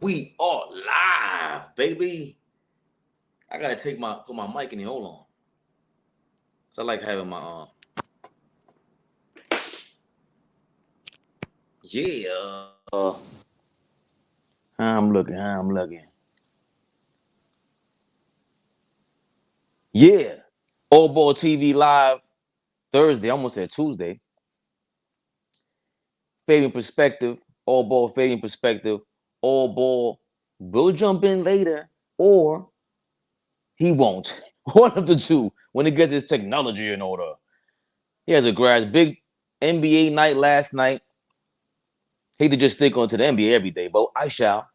We are live, baby. I gotta put my mic in here. Hold on. So I like having my yeah. I'm looking. Yeah. AllBallTV live Thursday. I almost said Tuesday. Fabian perspective. Fabian perspective. All ball will jump in later, or he won't. One of the two when he gets his technology in order. He has a grasp. Big NBA night last night. Hate to just stick on to the NBA every day, but I shall.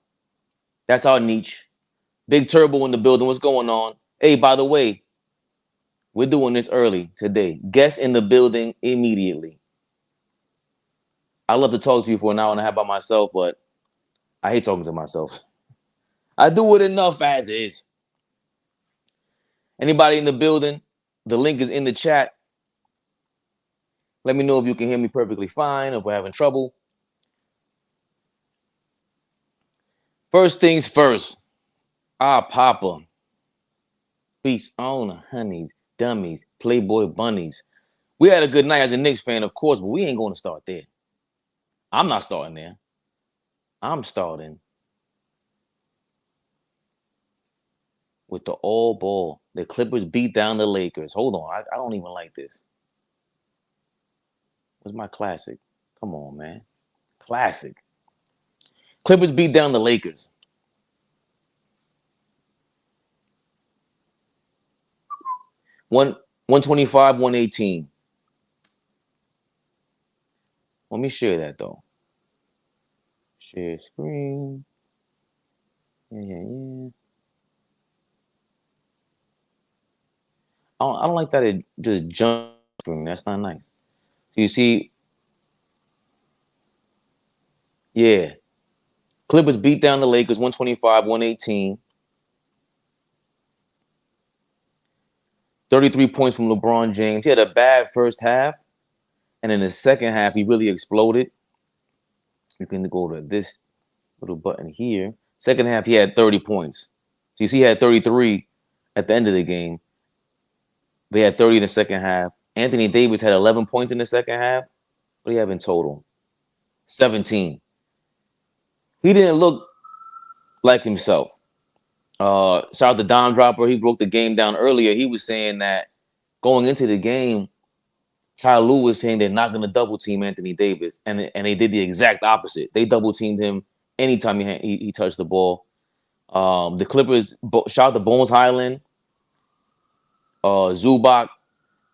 That's our niche. Big Turbo in the building. What's going on? Hey, by the way, we're doing this early today. Guest in the building immediately. I love to talk to you for an hour and a half by myself, but I hate talking to myself. I do it enough as is. Anybody in the building? The link is in the chat. Let me know if you can hear me perfectly fine, if we're having trouble. First things first. Papa. Peace on, honeys, dummies, Playboy bunnies. We had a good night as a Knicks fan, of course, but we ain't going to start there. I'm not starting there. I'm starting with the all ball. The Clippers beat down the Lakers. Hold on. I don't even like this. Where's my classic? Come on, man. Classic. Clippers beat down the Lakers. One 125, 118. Let me share that though. Share screen. Yeah. I don't like that it just jumps screen. That's not nice. So you see, yeah. Clippers beat down the Lakers 125, 118. 33 points from LeBron James. He had a bad first half. And in the second half, he really exploded. You can go to this little button here. Second half, he had 30 points. So you see, he had 33 at the end of the game. But he had 30 in the second half. Anthony Davis had 11 points in the second half. What do you have in total? 17. He didn't look like himself. Shout out to Don Dropper. He broke the game down earlier. He was saying that going into the game, Ty Lue was saying they're not going to double team Anthony Davis, and they did the exact opposite. They double teamed him anytime he touched the ball. The Clippers, shout out to Bones Highland, Zubac,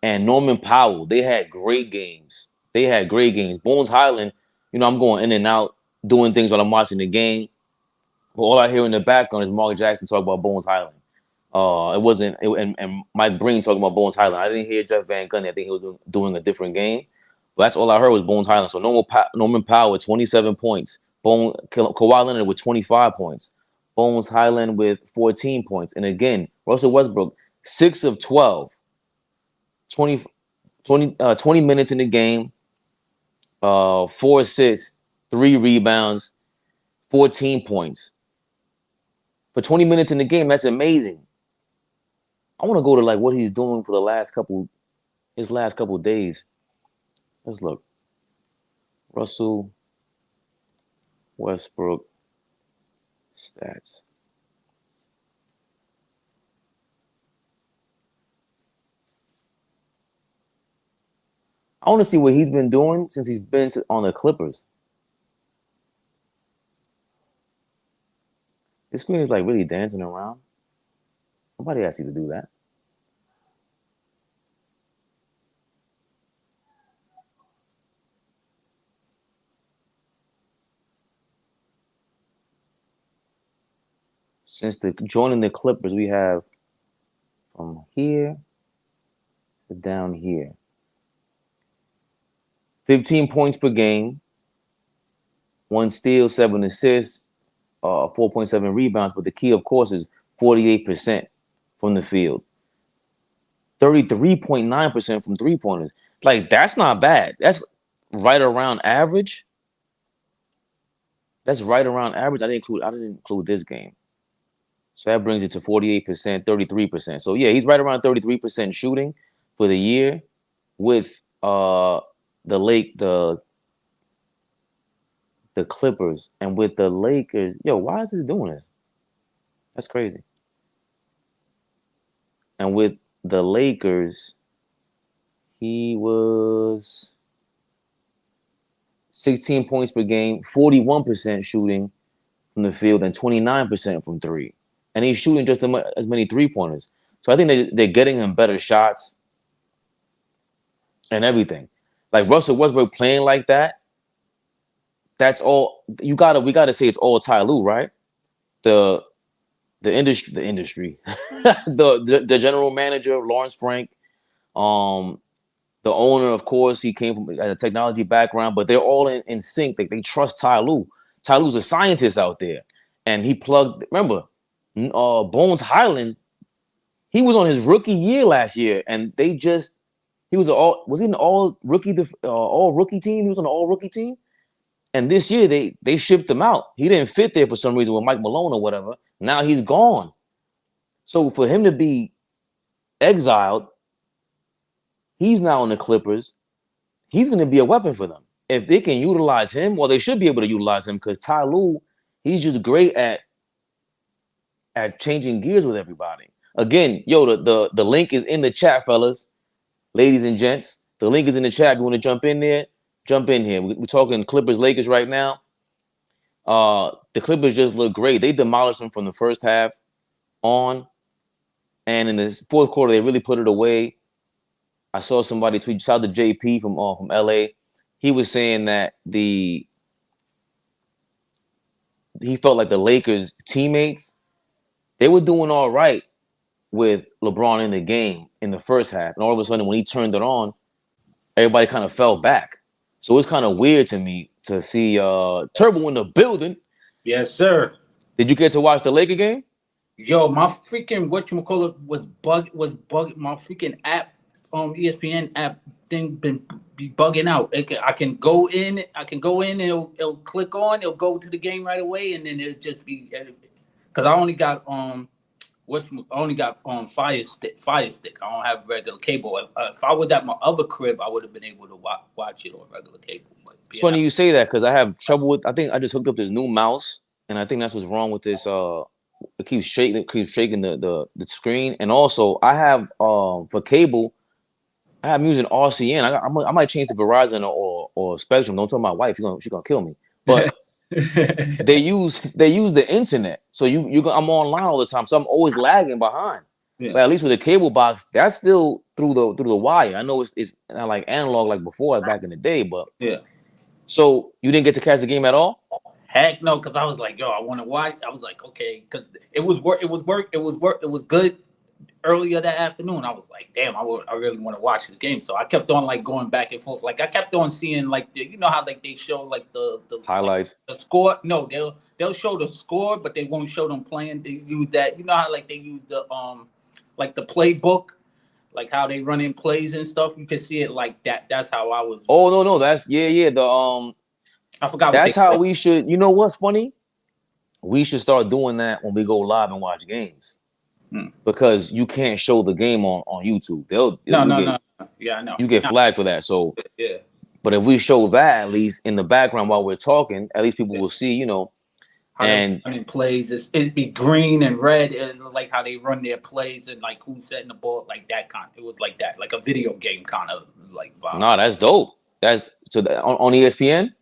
and Norman Powell. They had great games. Bones Highland, I'm going in and out doing things while I'm watching the game. But all I hear in the background is Mark Jackson talk about Bones Highland. And Mike Breen talking about Bones Highland. I didn't hear Jeff Van Gundy. I think he was doing a different game. But that's all I heard was Bones Highland. So Norman Powell with 27 points. Kawhi Leonard with 25 points. Bones Highland with 14 points. And again, Russell Westbrook, 6 of 12. 20 minutes in the game. 4 assists, 3 rebounds, 14 points. For 20 minutes in the game, that's amazing. I want to go to like what he's doing for his last couple days. Let's look. Russell Westbrook stats. I want to see what he's been doing since he's been on the Clippers. This screen is like really dancing around. Nobody asked you to do that. Since joining the Clippers, we have from here to down here. 15 points per game, 1 steal, 7 assists, 4.7 rebounds. But the key, of course, is 48% from the field. 33.9% from three-pointers. Like, that's not bad. That's right around average. That's right around average. I didn't include this game. So that brings it to 48%, 33%. So yeah, he's right around 33% shooting for the year with the Clippers, and with the Lakers. Yo, why is this doing this? That's crazy. And with the Lakers, he was 16 points per game, 41% shooting from the field, and 29% from three. And he's shooting just as many 3-pointers. So I think they're getting him better shots and everything. Like Russell Westbrook playing like that, that's all we gotta say it's all Ty Lue, right? The industry, the general manager, Lawrence Frank, the owner, of course, he came from a technology background, but they're all in sync. They trust Ty Lue. Ty Lue's a scientist out there, and he plugged. Remember, Bones Highland, he was on his rookie year last year, and he was he an all rookie team? He was on the all rookie team, and this year they shipped him out. He didn't fit there for some reason with Mike Malone or whatever. Now he's gone. So for him to be exiled, he's now in the Clippers. He's going to be a weapon for them. If they can utilize him, well, they should be able to utilize him because Ty Lue, he's just great at changing gears with everybody. Again, yo, the link is in the chat, fellas, ladies and gents. The link is in the chat. If you want to jump in there, jump in here. We're talking Clippers, Lakers right now. The Clippers just look great. They demolished them from the first half on, and in the fourth quarter, they really put it away. I saw somebody tweet, shout out to JP from LA. He was saying that he felt like the Lakers teammates, they were doing all right with LeBron in the game in the first half. And all of a sudden, when he turned it on, everybody kind of fell back. So it's kind of weird to me to see Turbo in the building. Yes, sir. Did you get to watch the Laker game? Yo, my freaking whatchamacallit was bug. My freaking app, ESPN app thing be bugging out. I can go in. And it'll click on. It'll go to the game right away, and then it'll just be because I only got Fire Stick. I don't have regular cable. If I was at my other crib, I would have been able to watch it on regular cable. But it's funny you say that because I have trouble with. I think I just hooked up this new mouse, and I think that's what's wrong with this. It keeps shaking the screen, and also I have for cable, I'm using RCN. I might change to Verizon or Spectrum. Don't tell my wife; she's gonna kill me. But they use the internet, so I'm online all the time, so I'm always lagging behind. Yeah. But at least with the cable box, that's still through the wire. I know it's not like analog like before, back in the day, but yeah. So you didn't get to catch the game at all? Heck no, because I was like, yo, I want to watch. I was like, okay, because it was good earlier that afternoon. I was like, damn, I really want to watch this game. So I kept on like going back and forth. Like I kept on seeing like how like they show like the highlights, like, the score. No, they'll show the score, but they won't show them playing. They use that. You know how like they use the like the playbook, like how they run in plays and stuff. You can see it like that. That's how I was. Oh no, that's yeah. The I forgot. That's how we should. You know what's funny? We should start doing that when we go live and watch games, because you can't show the game on YouTube. No. Yeah, I know. You get flagged for that. So yeah. But if we show that at least in the background while we're talking, at least people will see. How and running plays, it'd be green and red, and like how they run their plays and like who's setting the ball, like that kind. It was like that, like a video game kind of like vibe. Nah, that's dope. That's so on ESPN.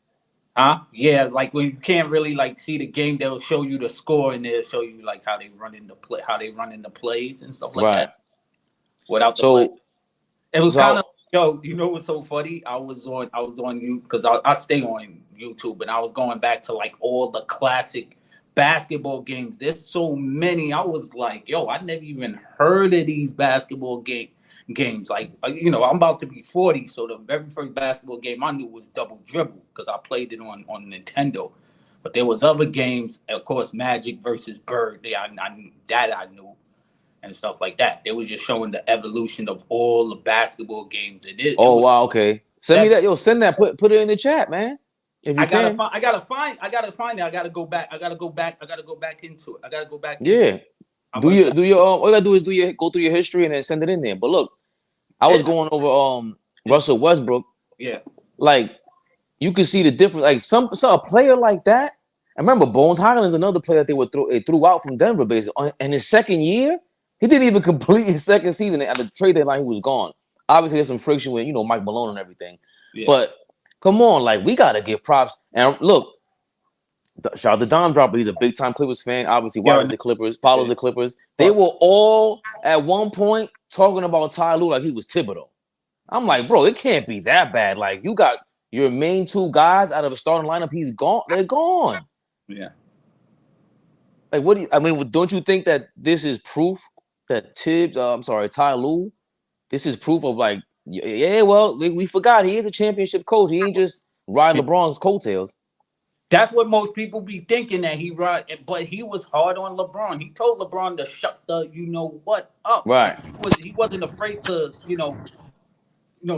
Huh? Yeah, like when you can't really like see the game, they'll show you the score and they'll show you like how they run in the plays and stuff like that. Without the play. It was kind of what's so funny? I was on you because I stay on YouTube, and I was going back to like all the classic basketball games. There's so many. I was like, yo, I never even heard of these basketball games. Like, I'm about to be 40, so the very first basketball game I knew was Double Dribble because I played it on Nintendo. But there was other games, of course, Magic versus Bird. I knew. And stuff like that. They was just showing the evolution of all the basketball games. Wow, okay. Send me that. Yo, send that. Put it in the chat, man. If you can. I gotta find it. I gotta go back into it. I gotta go back into Yeah. it. Do your all you gotta do is go through your history and then send it in there. But look, I was going over Russell Westbrook. Yeah. Like you can see the difference. Like some a player like that. I remember Bones Highland is another player that they threw out from Denver basically. And his second year, he didn't even complete his second season. At the trade deadline, he was gone. Obviously, there's some friction with Mike Malone and everything. Yeah. But come on, like we gotta give props. And look, shout out to Dom Dropper. He's a big time Clippers fan. Obviously, watches the Clippers, follows the Clippers. They were all at one point talking about Ty Lue like he was Thibodeau. I'm like, bro, it can't be that bad. Like you got your main two guys out of a starting lineup. He's gone. They're gone. Yeah. Like, what do you? I mean, don't you think that this is proof that Ty Lue, this is proof of like, yeah. Well, we forgot he is a championship coach. He ain't just ride LeBron's coattails. That's what most people be thinking that he ride, but he was hard on LeBron. He told LeBron to shut the what up. Right. He wasn't afraid to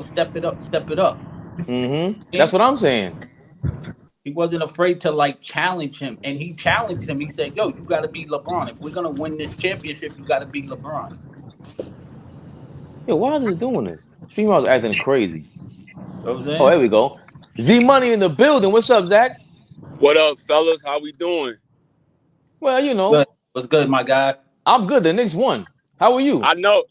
step it up. Mm-hmm. That's what I'm saying. He wasn't afraid to like challenge him, and he challenged him. He said, "Yo, you got to beat LeBron. If we're gonna win this championship, you got to beat LeBron." Yo, why is this doing this? Streamer's acting crazy. Oh, here we go. Z Money in the building. What's up, Zach? What up, fellas? How we doing? Well, Good. What's good, my guy? I'm good. The Knicks won. How are you? I know.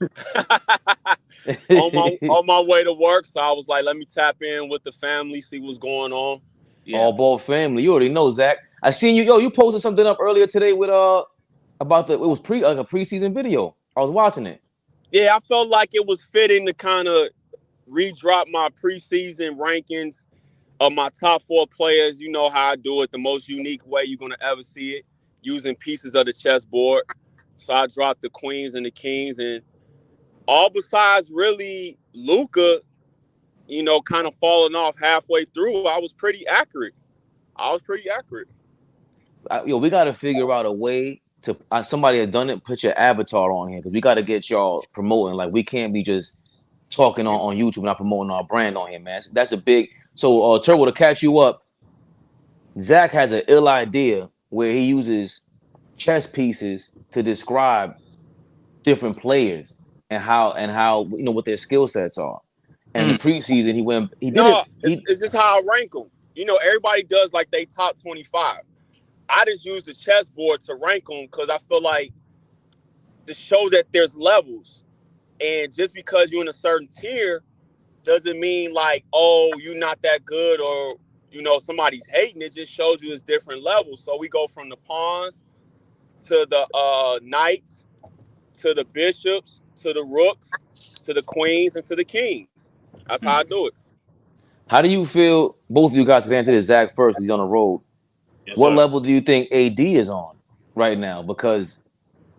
on my way to work, so I was like, let me tap in with the family, see what's going on. Yeah. AllBall family. You already know, Zach. I seen you. Yo, you posted something up earlier today with about it was a preseason video. I was watching it. Yeah, I felt like it was fitting to kind of redrop my preseason rankings of my top 4 players. You know how I do it, the most unique way you're gonna ever see it, using pieces of the chessboard. So I dropped the queens and the kings, and all besides really Luka, kind of falling off halfway through, I was pretty accurate. We got to figure out a way to. Somebody had done it. Put your avatar on here because we got to get y'all promoting. Like we can't be just talking on YouTube, not promoting our brand on here, man. That's a big. So Turbo, to catch you up, Zach has an ill idea where he uses chess pieces to describe different players and how what their skill sets are. And in the preseason, it's just how I rank them. Everybody does like they top 25. I just use the chessboard to rank them because I feel like to show that there's levels. And just because you're in a certain tier doesn't mean like, oh, you're not that good or, somebody's hating. It just shows you it's different levels. So we go from the pawns to the knights to the bishops to the rooks to the queens and to the kings. That's how I do it. How do you feel? Both of you guys can answer this. Zach first. He's on the road. Yes, what level do you think AD is on right now? Because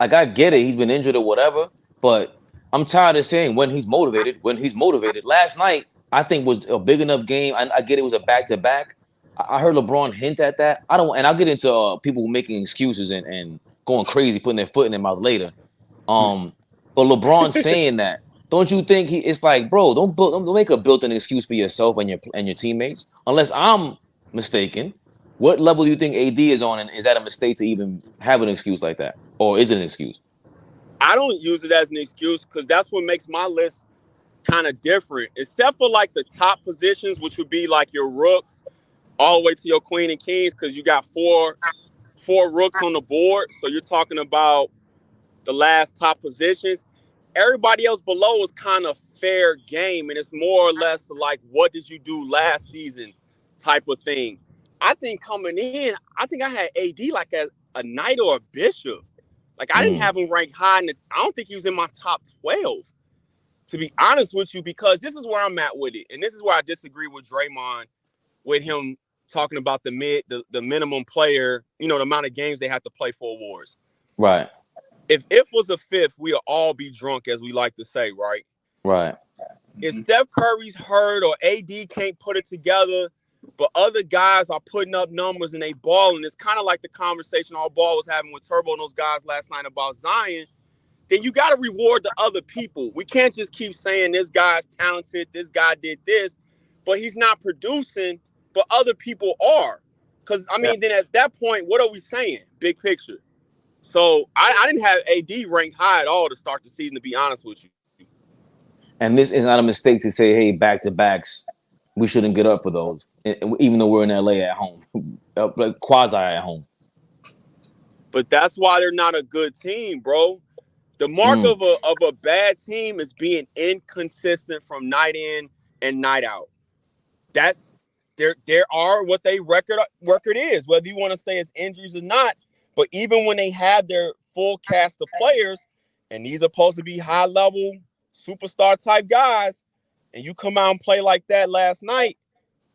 like I get it, he's been injured or whatever, but I'm tired of saying when he's motivated. Last night, I think was a big enough game. I get it was a back-to-back. I heard LeBron hint at that. And I'll get into people making excuses and going crazy, putting their foot in their mouth later. But LeBron saying that. Don't you think it's like, bro, don't make a built-in excuse for yourself and your teammates, unless I'm mistaken. What level do you think AD is on, and is that a mistake to even have an excuse like that, or is it an excuse? I don't use it as an excuse because that's what makes my list kind of different, except for like the top positions, which would be like your rooks, all the way to your queen and kings, because you got four rooks on the board, so you're talking about the last top positions. Everybody else below is kind of fair game, and it's more or less like, what did you do last season type of thing. I think coming in, I think I had AD like a knight or a bishop. Like, I didn't have him ranked high. I don't think he was in my top 12, to be honest with you, because this is where I'm at with it. And this is where I disagree with Draymond, with him talking about the minimum player, the amount of games they have to play for awards. Right. If was a fifth, we'll all be drunk, as we like to say, right? Right. If Steph Curry's hurt or AD can't put it together, but other guys are putting up numbers and they balling, it's kind of like the conversation AllBall was having with Turbo and those guys last night about Zion, then you got to reward the other people. We can't just keep saying this guy's talented, this guy did this, but he's not producing but other people are. Because, I mean, then at that point, what are we saying? Big picture. So I didn't have AD ranked high at all to start the season, to be honest with you. And this is not a mistake to say, hey, back-to-backs, we shouldn't get up for those, even though we're in LA at home, like quasi at home. But that's why they're not a good team, bro. The mark of a bad team is being inconsistent from night in and night out. That's there are what they record is, whether you want to say it's injuries or not. But even when they have their full cast of players, and these are supposed to be high level superstar type guys, and you come out and play like that last night,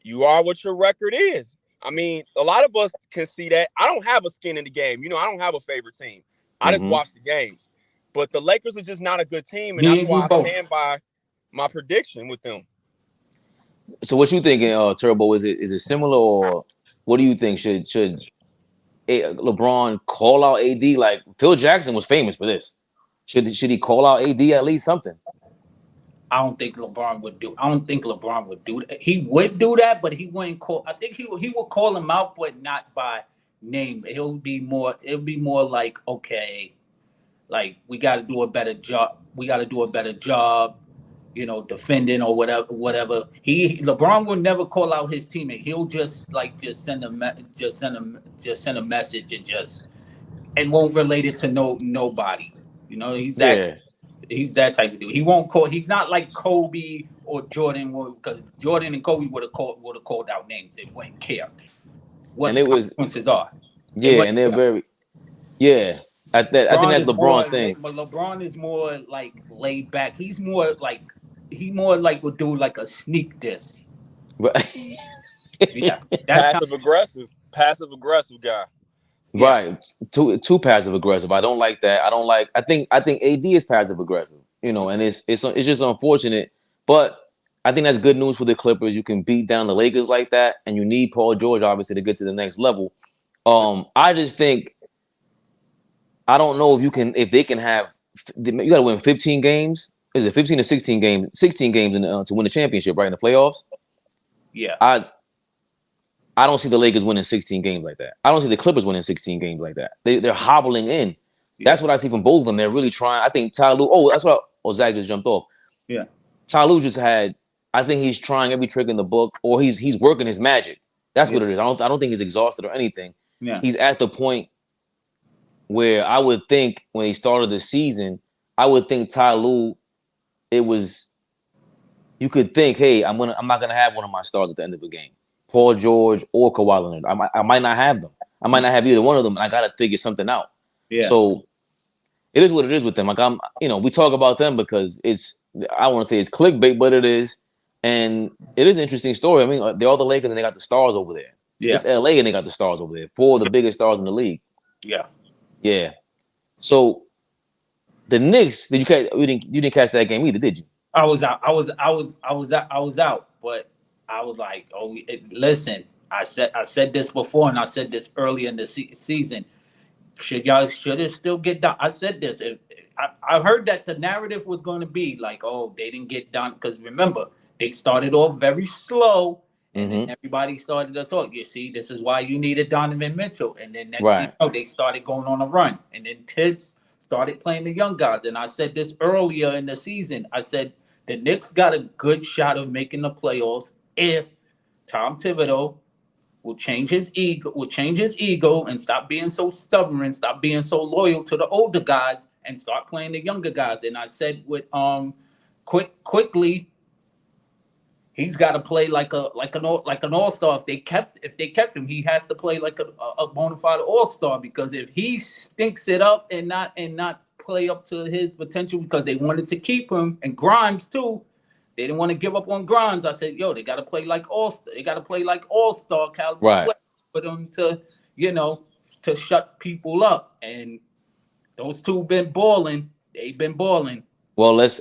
you are what your record is. I mean, a lot of us can see that. I don't have a skin in the game. You know, I don't have a favorite team. I just watch the games. But the Lakers are just not a good team, and that's why I stand by my prediction with them. So what you thinking, Turbo? Is it similar, or what do you think? Should LeBron call out AD? Like Phil Jackson was famous for this. Should he call out AD at least something? I don't think LeBron would do. I don't think LeBron would do that. He would do that, but he wouldn't call. I think he would call him out, but not by name. It'll be more like, okay, like we got to do a better job. We got to do a better job, you know, defending or whatever. LeBron will never call out his teammate. He'll just send a message and won't relate it to nobody. You know, he's that type of dude. He won't call. He's not like Kobe or Jordan, because Jordan and Kobe would have called out names. They wouldn't care what the consequences are. Yeah, and they're very. Yeah, I think that's LeBron's thing. But LeBron is more like laid back. He's more like would do like a sneak diss. Right. Yeah, passive aggressive guy. Yeah. Right, too passive aggressive. I don't like that. I think AD is passive aggressive. You know, and it's just unfortunate. But I think that's good news for the Clippers. You can beat down the Lakers like that, and you need Paul George obviously to get to the next level. I just think I don't know if they can have. You got to win 15 games. Is it 15 or 16 games? 16 games to win the championship, right, in the playoffs. Yeah, I don't see the Lakers winning 16 games like that. I don't see the Clippers winning 16 games like that. They're hobbling in. Yeah. That's what I see from both of them. They're really trying. I think Ty Lue. Oh, that's what. Oh, Zach just jumped off. Yeah. Ty Lue just had. I think he's trying every trick in the book, or he's working his magic. That's what it is. I don't think he's exhausted or anything. Yeah. He's at the point where I would think when he started the season, I would think Ty Lue. It was. You could think, hey, I'm not gonna have one of my stars at the end of the game. Paul George or Kawhi Leonard. I might not have them. I might not have either one of them, and I gotta figure something out. Yeah. So it is what it is with them. Like we talk about them because I want to say it's clickbait, but it is, and it is an interesting story. I mean, they're all the Lakers and they got the stars over there. Yeah. It's LA and they got the stars over there. 4 of the biggest stars in the league. Yeah. Yeah. So the Knicks, you didn't catch that game either, did you? I was out. I was out, but I was like, listen, I said this before, and I said this earlier in the season. Should it still get done? I said this. I heard that the narrative was going to be like, oh, they didn't get done. Because remember, they started off very slow, and then everybody started to talk. You see, this is why you needed Donovan Mitchell. And then next thing you know, they started going on a run. And then Tibbs started playing the young guys. And I said this earlier in the season. I said the Knicks got a good shot of making the playoffs if Tom Thibodeau will change his ego and stop being so stubborn, stop being so loyal to the older guys and start playing the younger guys. And I said with quickly, he's got to play like an all-star. If they kept him, he has to play like a bona fide all-star, because if he stinks it up and not play up to his potential, because they wanted to keep him, and Grimes too. They didn't want to give up on Grimes. I said, they got to play like all-star. They got to play like all-star caliber for them to, to shut people up. And those two been balling. They've been balling. Well, let's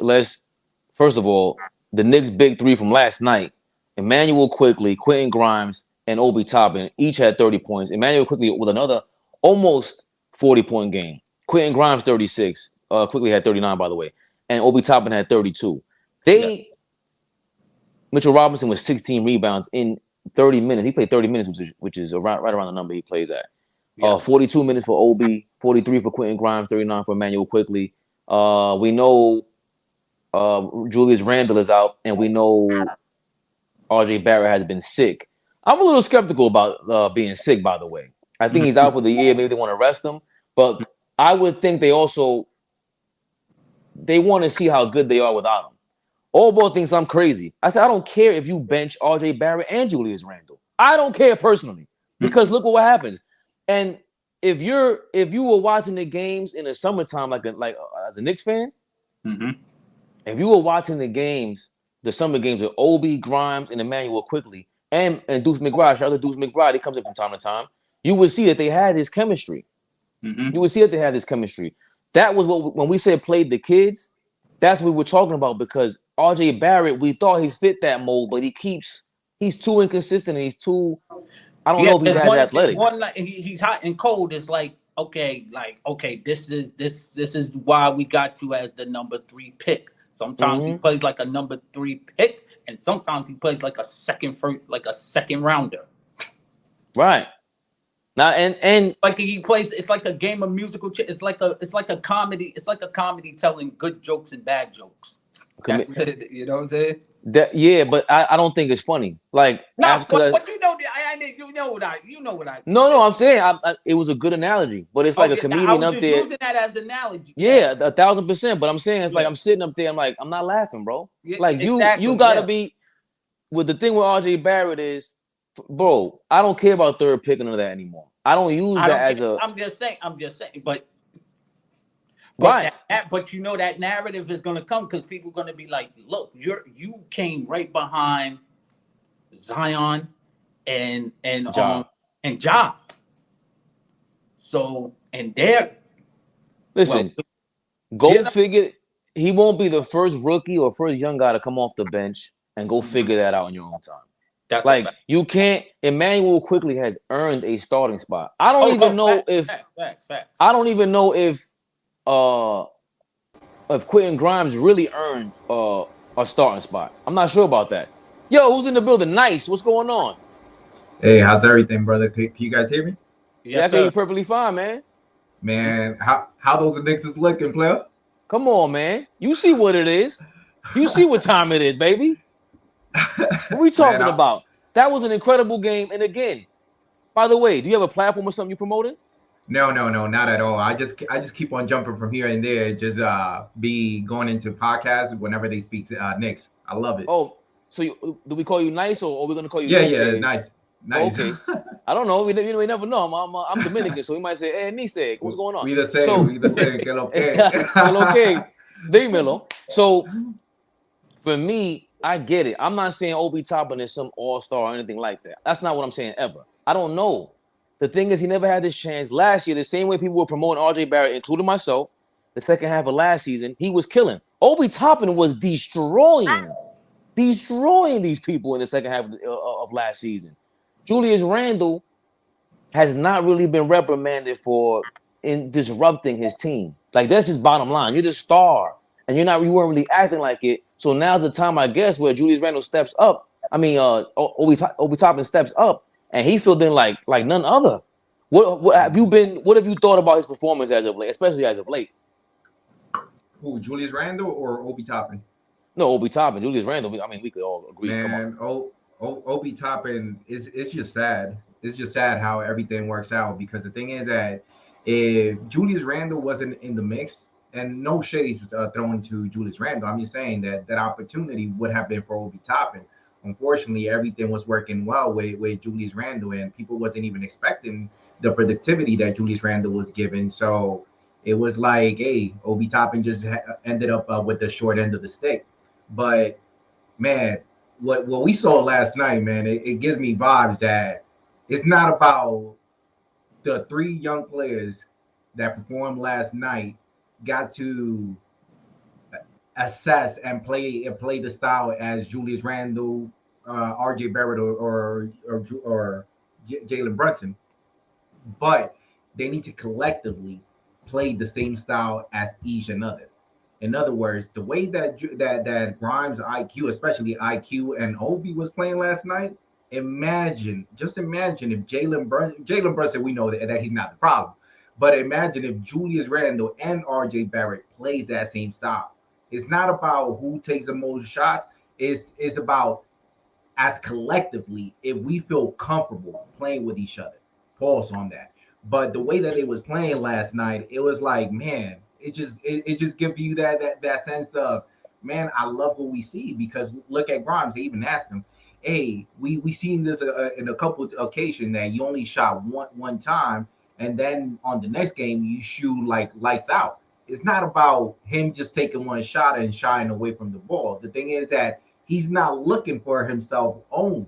first of all, the Knicks' big 3 from last night: Emmanuel Quickly, Quentin Grimes, and Obi Toppin each had 30 points. Emmanuel Quickly with another almost 40-point game. Quentin Grimes 36. Quickly had 39, by the way, and Obi Toppin had 32. Mitchell Robinson with 16 rebounds in 30 minutes. He played 30 minutes, which is right around the number he plays at. Yeah. 42 minutes for Obi, 43 for Quentin Grimes, 39 for Emmanuel Quickly. We know Julius Randle is out, and we know RJ Barrett has been sick. I'm a little skeptical about being sick, by the way. I think he's out for the year. Maybe they want to rest him, but I would think they want to see how good they are without him. Allball thinks I'm crazy. I said I don't care if you bench RJ Barrett and Julius Randle. I don't care personally because look what happens. And if you were watching the games in the summertime, like as a Knicks fan, if you were watching the summer games with Obi, Grimes, and Emmanuel Quickly, and Deuce McBride, shout out to Deuce McBride, he comes in from time to time, you would see that they had this chemistry. You would see that they had this chemistry. That was when we said played the kids, that's what we're talking about because RJ Barrett, we thought he fit that mold, but he's too inconsistent and he's too, I don't know if he's as athletic. He's hot and cold. It's like, okay, this is why we got you as the number 3 pick. Sometimes he plays like a number 3 pick, and sometimes he plays like a second rounder. Right. Now and like he plays, it's like a game of musical. It's like a comedy. It's like a comedy telling good jokes and bad jokes. You know what I'm saying? But I don't think it's funny. Like, no, but you know what I. No, I'm saying it was a good analogy, but it's like a comedian up there using that as an analogy. Yeah, 1,000%. But I'm saying it's like I'm sitting up there. I'm like, I'm not laughing, bro. Yeah, like you gotta be. With the thing with RJ Barrett is, bro, I don't care about third pick none of that anymore. I don't use that as a. I'm just saying, but. Right. But you know that narrative is going to come because people are going to be like, look, you came right behind Zion and Ja. So and they're listen, go figure. He won't be the first rookie or first young guy to come off the bench and go figure that out in your own time. That's like you can't. Emmanuel Quickly has earned a starting spot. I don't even know if. Facts. I don't even know if Quentin Grimes really earned a starting spot. I'm not sure about that. Yo, who's in the building? Nice. What's going on? Hey, how's everything, brother? Can you guys hear me? Yes, I can hear you perfectly fine, man. Man, how those Knicks is looking, player? Come on, man. You see what it is. You see what time it is, baby. What we talking about? That was an incredible game. And again, by the way, do you have a platform or something you promoting? No, not at all. I just keep on jumping from here and there. Just be going into podcasts whenever they speak Knicks. I love it. Oh, so do we call you Nice or are we gonna call you? Yeah, nice. Okay. I don't know. We never know. I'm Dominican, so we might say, "Hey, Nice, what's going on?" We the same. Que lo que. Okay. Dímelo. So for me, I get it. I'm not saying Obi Toppin is some all-star or anything like that. That's not what I'm saying ever. I don't know. The thing is, he never had this chance. Last year, the same way people were promoting RJ Barrett, including myself, the second half of last season, he was killing. Obi Toppin was destroying these people in the second half of last season. Julius Randle has not really been reprimanded for disrupting his team. Like, that's just bottom line. You're the star, and you weren't really acting like it. So now's the time, I guess, where Julius Randle steps up. I mean, Obi Toppin steps up. And he filled in like none other. What have you thought about his performance as of late, especially as of late? Who, Julius Randle or Obi Toppin? No, Obi Toppin. Julius Randle. I mean, we could all agree. Man, Obi Toppin it's just sad. It's just sad how everything works out because the thing is that if Julius Randle wasn't in the mix, and no shades thrown to Julius Randle, I'm just saying that opportunity would have been for Obi Toppin. Unfortunately, everything was working well with Julius Randle, and people wasn't even expecting the productivity that Julius Randle was given. So it was like, hey, Obi Toppin just ended up with the short end of the stick. But man, what we saw last night, man, it gives me vibes that it's not about the 3 young players that performed last night got to assess and play the style as Julius Randle, RJ Barrett, or Jalen Brunson, but they need to collectively play the same style as each another. In other words, the way that Grimes' IQ, especially IQ, and Obi was playing last night, Just imagine if Jalen Brunson, we know that he's not the problem, but imagine if Julius Randle and RJ Barrett plays that same style. It's not about who takes the most shots. It's about as collectively if we feel comfortable playing with each other. Pause on that. But the way that they was playing last night, it was like, man, it just gives you that sense of, man, I love what we see, because look at Grimes. They even asked him, hey, we seen this in a couple of occasions that you only shot one time, and then on the next game you shoot like lights out. It's not about him just taking one shot and shying away from the ball. The thing is that he's not looking for himself only.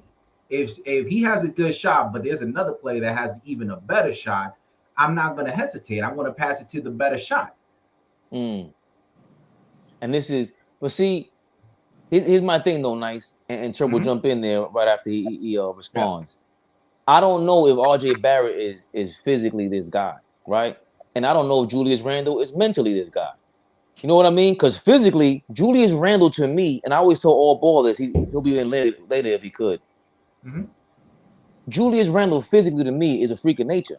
If he has a good shot, but there's another player that has even a better shot, I'm not going to hesitate. I'm going to pass it to the better shot. And this is, but see, here's my thing though, Nice, and Turbo jump in there right after he responds. Yes. I don't know if RJ Barrett is physically this guy, right? And I don't know if Julius Randle is mentally this guy. You know what I mean? Because physically, Julius Randle to me, and I always told Allball this, he'll be in later if he could. Julius Randle physically to me is a freak of nature.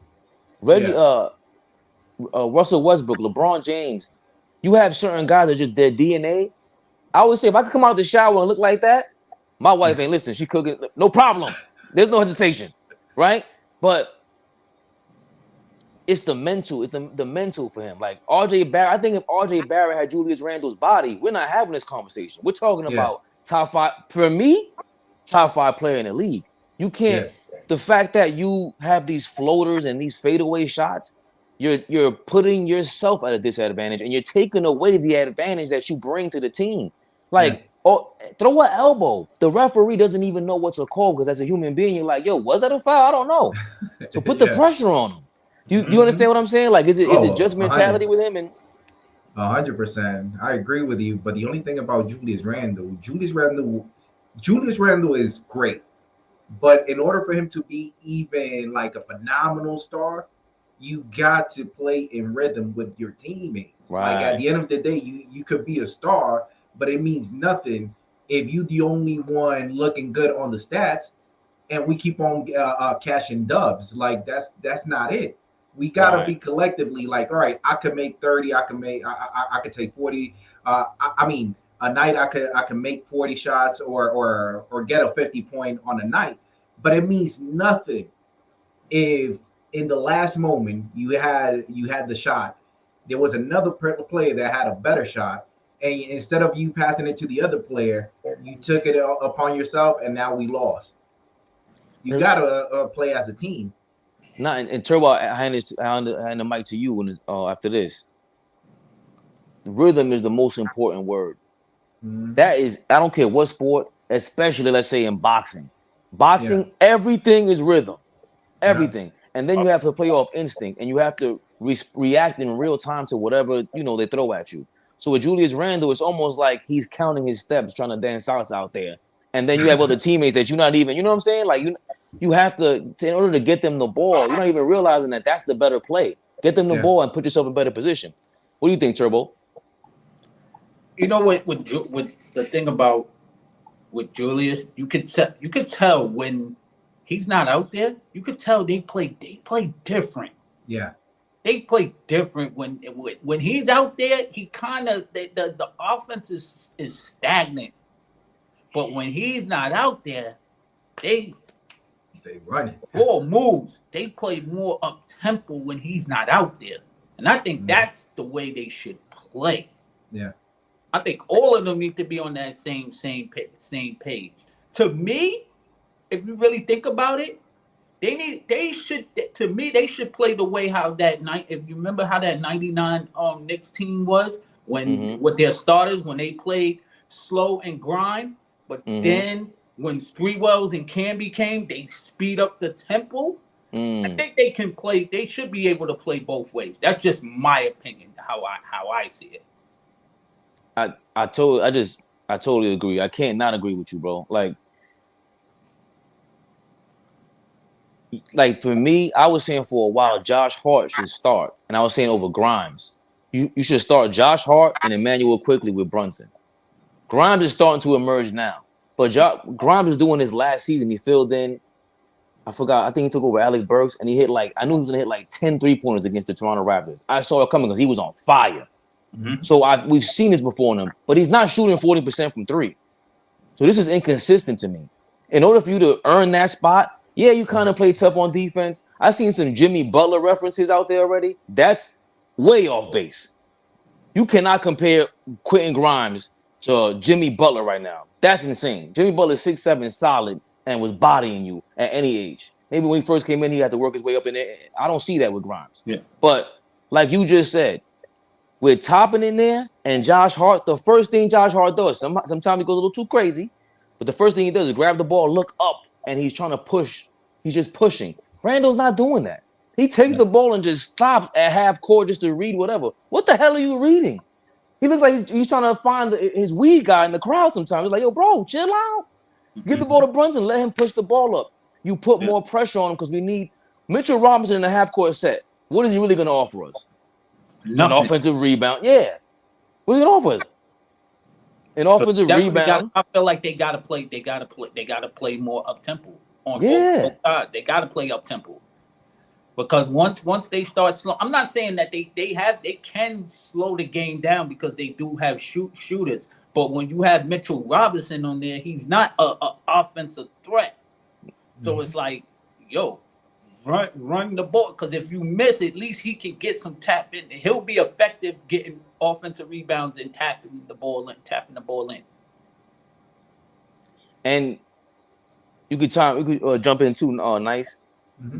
Russell Westbrook, LeBron James, you have certain guys that just their DNA. I always say if I could come out the shower and look like that, my wife ain't listen. She cooking, no problem. There's no hesitation, right? But it's the mental. It's the mental for him. Like RJ Barrett, I think if RJ Barrett had Julius Randle's body, we're not having this conversation. We're talking about top 5. For me, top 5 player in the league. You can't. The fact that you have these floaters and these fadeaway shots, you're putting yourself at a disadvantage, and you're taking away the advantage that you bring to the team. Like, throw an elbow. The referee doesn't even know what to call, because as a human being, you're like, yo, was that a foul? I don't know. So put the pressure on him. Do you understand what I'm saying? Like, is it just mentality 100%. with him? And 100%, I agree with you. But the only thing about Julius Randle is great. But in order for him to be even like a phenomenal star, you got to play in rhythm with your teammates. Right. Like at the end of the day, you could be a star, but it means nothing if you the only one looking good on the stats, and we keep on cashing dubs. Like that's not it. We gotta be collectively like, all right, I could make 30, I could take 40. I mean, a night I could make 40 shots or get a 50 point on a night, but it means nothing if in the last moment you had the shot, there was another player that had a better shot, and instead of you passing it to the other player, you took it upon yourself, and now we lost. You gotta play as a team. And Turbo, I hand the mic to you after this. Rhythm is the most important word. That is, I don't care what sport, especially let's say in boxing. Everything is rhythm. Everything. And then you have to play off instinct, and you have to react in real time to whatever, they throw at you. So with Julius Randle, it's almost like he's counting his steps, trying to dance salsa out there. And then you have other teammates that you're not even, you know what I'm saying? Like you have to, in order to get them the ball, you're not even realizing that that's the better play. Get them the ball and put yourself in a better position. What do you think, Turbo? You know what? With the thing about with Julius, you could tell when he's not out there. You could tell they play different. Yeah, they play different when he's out there. He kind of the offense is stagnant, but when he's not out there, they run it. Ball moves. They play more up tempo when he's not out there, and I think that's the way they should play. Yeah, I think all of them need to be on that same page. To me, if you really think about it, they should play the way how that night. If you remember how that 99 Knicks team was when with their starters, when they played slow and grind, but then when Sprewells and Camby came, they speed up the tempo. I think they can play. They should be able to play both ways. That's just my opinion. How I see it. I totally agree. I can't not agree with you, bro. Like for me, I was saying for a while, Josh Hart should start, and I was saying over Grimes. You should start Josh Hart and Emmanuel Quickly with Brunson. Grimes is starting to emerge now. But Grimes was doing this last season. He filled in. I forgot. I think he took over Alec Burks, and he hit I knew he was gonna hit 10 3-pointers against the Toronto Raptors. I saw it coming because he was on fire. Mm-hmm. So we've seen this before in him, but he's not shooting 40% from three. So this is inconsistent to me. In order for you to earn that spot, yeah, you kind of play tough on defense. I've seen some Jimmy Butler references out there already. That's way off base. You cannot compare Quentin Grimes to Jimmy Butler right now. That's insane. Jimmy Butler is 6'7", solid, and was bodying you at any age. Maybe when he first came in, he had to work his way up in there. I don't see that with Grimes. Yeah. But like you just said, with Toppin in there and Josh Hart, the first thing Josh Hart does, sometimes he goes a little too crazy, but the first thing he does is grab the ball, look up, and he's trying to push. He's just pushing. Randall's not doing that. He takes the ball and just stops at half court just to read whatever. What the hell are you reading? He looks like he's trying to find his weed guy in the crowd sometimes. He's like, yo, bro, chill out. Get the ball to Brunson. Let him push the ball up. You put more pressure on him because we need Mitchell Robinson in a half-court set. What is he really going to offer us? Nothing. An offensive rebound. Yeah. What are you going to offer us? An offensive rebound. I feel like they gotta play more up tempo on both sides. They gotta play up tempo. Because once they start slow, I'm not saying that they can slow the game down because they do have shooters. But when you have Mitchell Robinson on there, he's not a offensive threat. So it's like, yo, run the ball. Because if you miss, at least he can get some tap in. He'll be effective getting offensive rebounds and tapping the ball in. And you could jump in too, nice. Mm-hmm.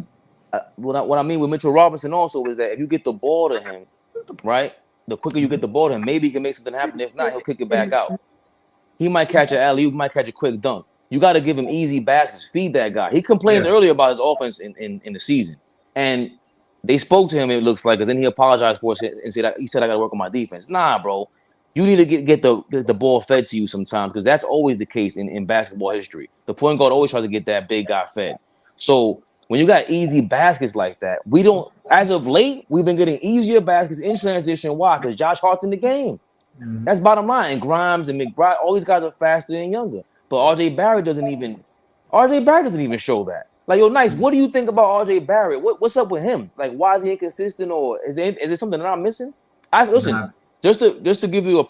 What I mean with Mitchell Robinson also is that if you get the ball to him, right, the quicker you get the ball to him, maybe he can make something happen. If not, he'll kick it back out. He might catch an alley-oop, might catch a quick dunk. You got to give him easy baskets. Feed that guy. He complained earlier about his offense in the season, and they spoke to him. It looks like, because then he apologized for it and said, "I got to work on my defense." Nah, bro, you need to get the ball fed to you sometimes, because that's always the case in basketball history. The point guard always tries to get that big guy fed. So when you got easy baskets like that, we don't. As of late, we've been getting easier baskets in transition. Why? Because Josh Hart's in the game. Mm-hmm. That's bottom line. And Grimes and McBride, all these guys are faster and younger. But RJ Barrett doesn't even show that. Like, yo, nice. What do you think about RJ Barrett? What's up with him? Like, why is he inconsistent, or is there something that I'm missing? Listen, just to give you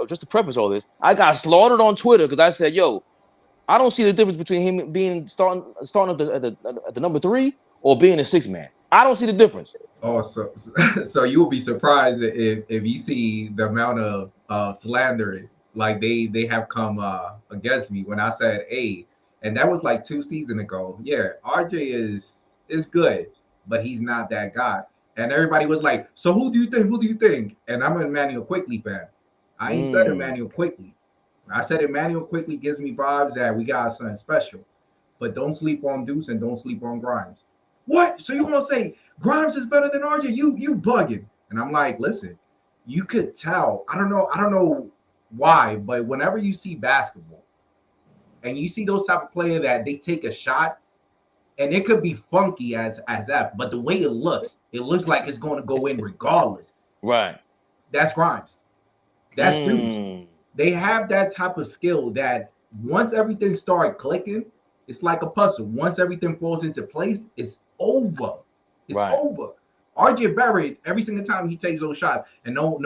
just to preface all this, I got slaughtered on Twitter because I said, yo, I don't see the difference between him being starting at the number 3 or being a 6-man. I don't see the difference. Oh, so you will be surprised if you see the amount of slander like they have come against me when I said, hey, and that was like 2 seasons ago. Yeah, RJ is good, but he's not that guy. And everybody was like, so who do you think? Who do you think? And I'm an Emmanuel Quickley fan. I ain't said Emmanuel Quickley. I said Emmanuel Quickley gives me vibes that we got something special. But don't sleep on Deuce and don't sleep on Grimes. What? So you gonna say Grimes is better than RJ? You bugging. And I'm like, listen, you could tell. I don't know why, but whenever you see basketball and you see those type of players that they take a shot, and it could be funky as that, but the way it looks like it's going to go in regardless. Right. That's Grimes. That's Deuce. They have that type of skill that once everything starts clicking, it's like a puzzle. Once everything falls into place, it's over. It's over. RJ Barrett, every single time he takes those shots, and no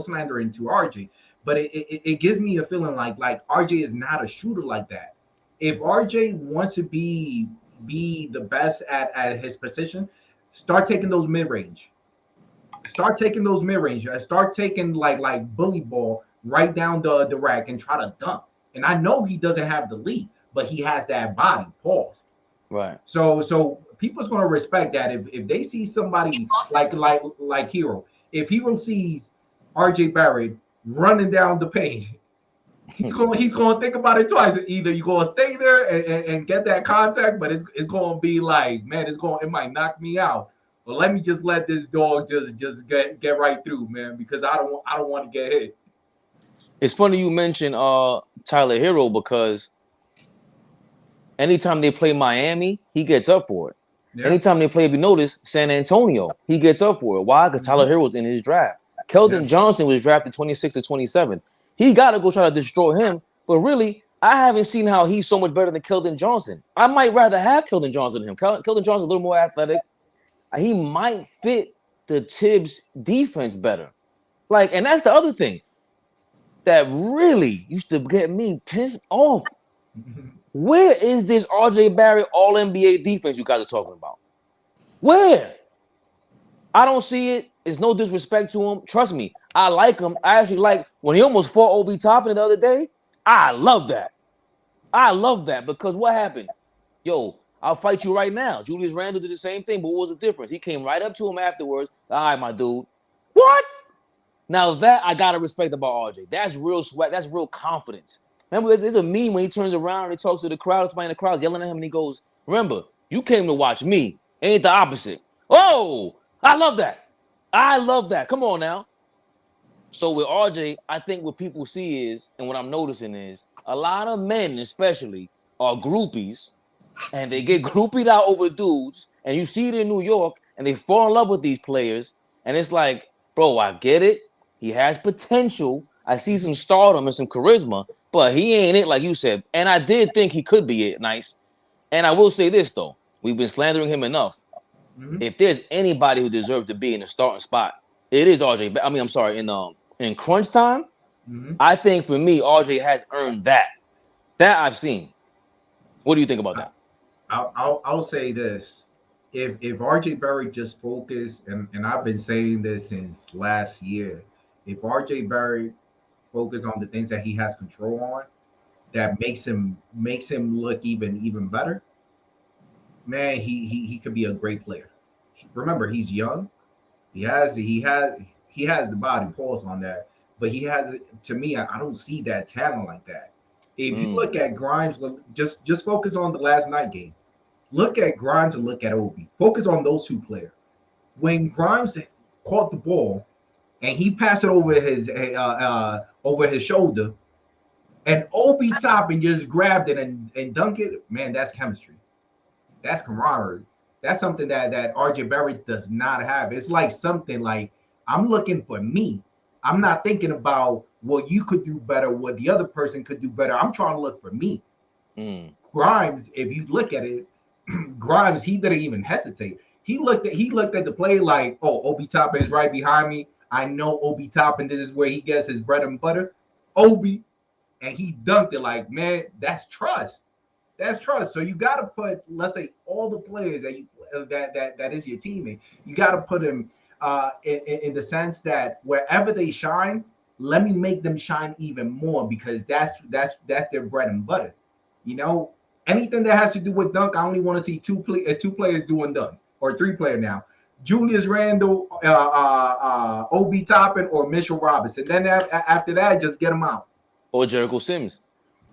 slandering to RJ, but it gives me a feeling like RJ is not a shooter like that. If RJ wants to be the best at his position, start taking those mid-range. Start taking those mid-range. Start taking like bully ball right down the rack and try to dunk. And I know he doesn't have the lead, but he has that body. Pause. Right. So people's gonna respect that if they see somebody like Hero. If Hero sees RJ Barrett running down the paint, he's gonna think about it twice. Either you're gonna stay there and get that contact, but it's gonna be like, man, it might knock me out. But let me just let this dog just get right through, man, because I don't want to get hit. It's funny you mentioned Tyler Hero, because anytime they play Miami, he gets up for it. Yeah. Anytime they play, if you notice, San Antonio, he gets up for it. Why? Because Tyler Hero's in his draft. Keldon Johnson was drafted 26 to 27. He got to go try to destroy him. But really, I haven't seen how he's so much better than Keldon Johnson. I might rather have Keldon Johnson than him. Keldon Johnson's a little more athletic. He might fit the Tibbs defense better. Like, and that's the other thing that really used to get me pissed off. Where is this RJ Barrett All NBA defense you guys are talking about? Where? I don't see it. It's no disrespect to him. Trust me, I like him. I actually like when he almost fought Obi Toppin the other day. I love that. I love that because what happened? Yo, I'll fight you right now. Julius Randle did the same thing, but what was the difference? He came right up to him afterwards. All right, my dude. What? Now that I gotta respect about RJ. That's real sweat. That's real confidence. Remember, there's a meme when he turns around and he talks to the crowd, somebody in the crowd's yelling at him, and he goes, "Remember, you came to watch me. Ain't the opposite." Oh, I love that. I love that. Come on now. So with RJ, I think what people see is, and what I'm noticing is, a lot of men especially are groupies, and they get groupied out over dudes, and you see it in New York, and they fall in love with these players, and it's like, bro, I get it. He has potential. I see some stardom and some charisma, but he ain't it like you said. And I did think he could be it nice. And I will say this, though. We've been slandering him enough. Mm-hmm. If there's anybody who deserves to be in the starting spot, it is RJ. I mean, I'm sorry, in crunch time, I think for me, RJ has earned that. That I've seen. What do you think about that? I'll say this. If RJ Barrett just focused, and I've been saying this since last year, if RJ Barrett focus on the things that he has control on, that makes him look even better, man, he could be a great player. Remember, he's young. He has the body, pause on that, but he has, to me, I don't see that talent like that. If you look at Grimes, just focus on the last night game. Look at Grimes and look at Obi. Focus on those two players. When Grimes caught the ball and he passed it over his shoulder, and Obi Toppin just grabbed it and dunked it, man, that's chemistry. That's camaraderie. That's something that RJ Barrett does not have. It's like something like, I'm looking for me. I'm not thinking about what you could do better, what the other person could do better. I'm trying to look for me. Grimes, if you look at it, Grimes, he didn't even hesitate. He looked at the play like, oh, Obi Toppin is right behind me. I know Obi Toppin, this is where he gets his bread and butter. Obi, and he dunked it like, man, that's trust. That's trust. So you got to put, let's say, all the players that is your teammate. You got to put them in the sense that wherever they shine, let me make them shine even more, because that's their bread and butter. You know, anything that has to do with dunk, I only want to see two players doing dunks, or three players now. Julius Randle, Obi Toppin, or Mitchell Robinson. Then after that, just get them out. Or Jericho Sims.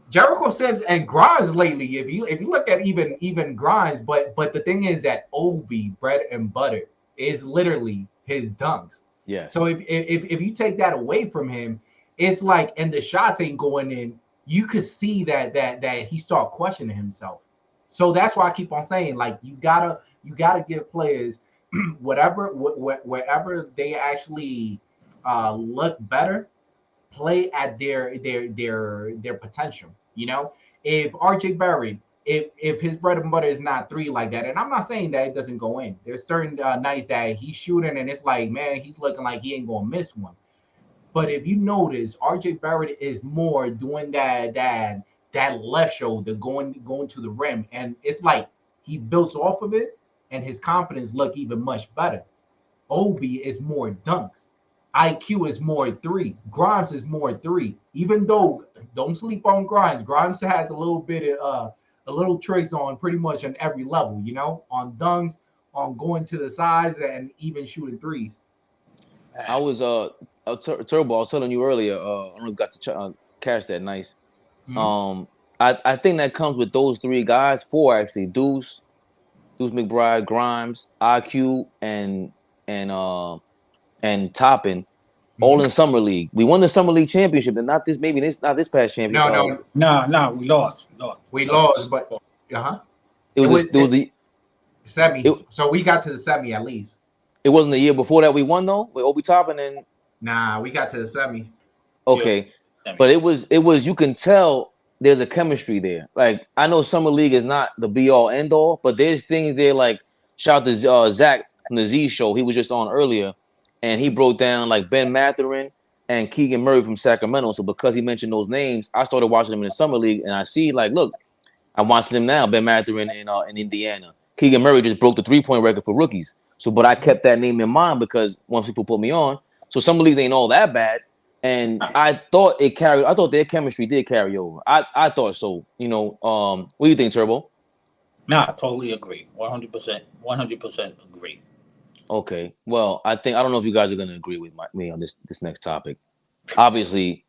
Jericho Sims and Grimes lately, if you look at even Grimes, but the thing is that Obi, bread and butter, is literally his dunks. Yes. So if you take that away from him, it's like, and the shots ain't going in, you could see that he start questioning himself. So that's why I keep on saying, like, you gotta give players wherever they actually look better, play at their potential. You know, if RJ Barrett, if his bread and butter is not three like that, and I'm not saying that it doesn't go in. There's certain nights that he's shooting and it's like, man, he's looking like he ain't gonna miss one. But if you notice, RJ Barrett is more doing that left shoulder going to the rim, and it's like he builds off of it, and his confidence look even much better. Obi is more dunks. IQ is more three. Grimes is more three. Even though, don't sleep on Grimes. Grimes has a little bit of a little tricks on pretty much on every level, you know, on dunks, on going to the sides, and even shooting threes. I was Turbo. I was telling you earlier. I don't know if you got to catch that. Nice. I think that comes with those three guys. Four actually: Deuce McBride, Grimes, IQ, and Toppin, all in summer league. We won the summer league championship, and not this past championship. No, we lost. We lost, but It was the semi. So we got to the semi at least. It wasn't the year before that we won though with Obi Toppin and. Nah, we got to the semi. Okay, but it was. You can tell there's a chemistry there. Like I know summer league is not the be all end all, but there's things there. Like shout out to Zach from the Z Show. He was just on earlier, and he broke down like Ben Mathurin and Keegan Murray from Sacramento. So because he mentioned those names, I started watching them in the summer league, and I see like, look, I'm watching them now. Ben Mathurin in Indiana. Keegan Murray just broke the 3-point record for rookies. So, but I kept that name in mind because once people put me on, so summer leagues ain't all that bad. And I thought it carried. I thought their chemistry did carry over. I thought so. You know, what do you think, Turbo? Nah, I totally agree. 100%. 100% agree. Okay. Well, I don't know if you guys are gonna agree with me on this next topic. Obviously,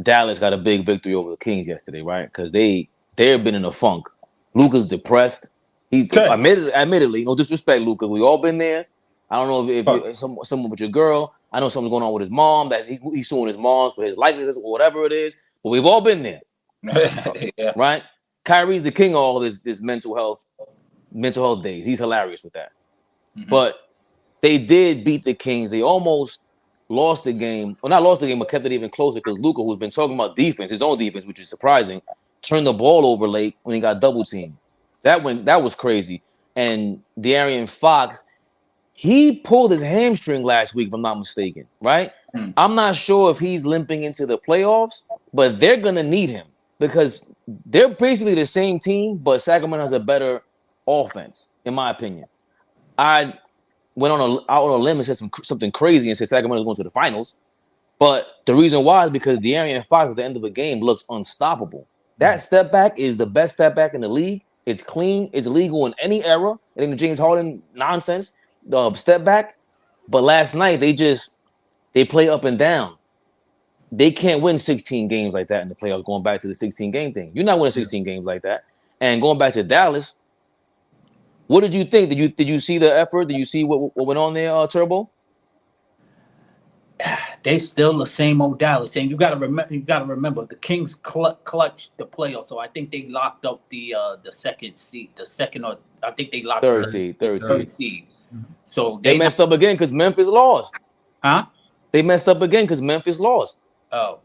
Dallas got a big victory over the Kings yesterday, right? Because they've been in a funk. Luka's depressed. He's admittedly, no disrespect, Luka. We all been there. I don't know if you're someone with your girl. I know something's going on with his mom. That he's suing his mom for his likeness or whatever it is. But we've all been there, Yeah. right? Kyrie's the king of all this mental health days. He's hilarious with that. Mm-hmm. But they did beat the Kings. They almost lost the game. Well, not lost the game, but kept it even closer because Luka, who's been talking about defense, his own defense, which is surprising, turned the ball over late when he got double teamed. That was crazy. And De'Aaron Fox, he pulled his hamstring last week, if I'm not mistaken, right? I'm not sure if he's limping into the playoffs, but they're going to need him because they're basically the same team, but Sacramento has a better offense, in my opinion. I went out on a limb and said something crazy and said Sacramento's going to the finals, but the reason why is because De'Aaron Fox at the end of the game looks unstoppable. That step back is the best step back in the league. It's clean. It's legal in any era. It ain't the James Harden nonsense. Step back. But last night, they play up and down. They can't win 16 games like that in the playoffs, going back to the 16-game thing. You're not winning 16 games like that. And going back to Dallas, what did you think? Did you see the effort? Did you see what went on there, Turbo? They still the same old Dallas, and you got to remember the Kings clutched the playoffs, so I think they locked up the second seed, I think they locked third seed. Mm-hmm. So they messed up again because Memphis lost. Huh? They messed up again because Memphis lost. Oh,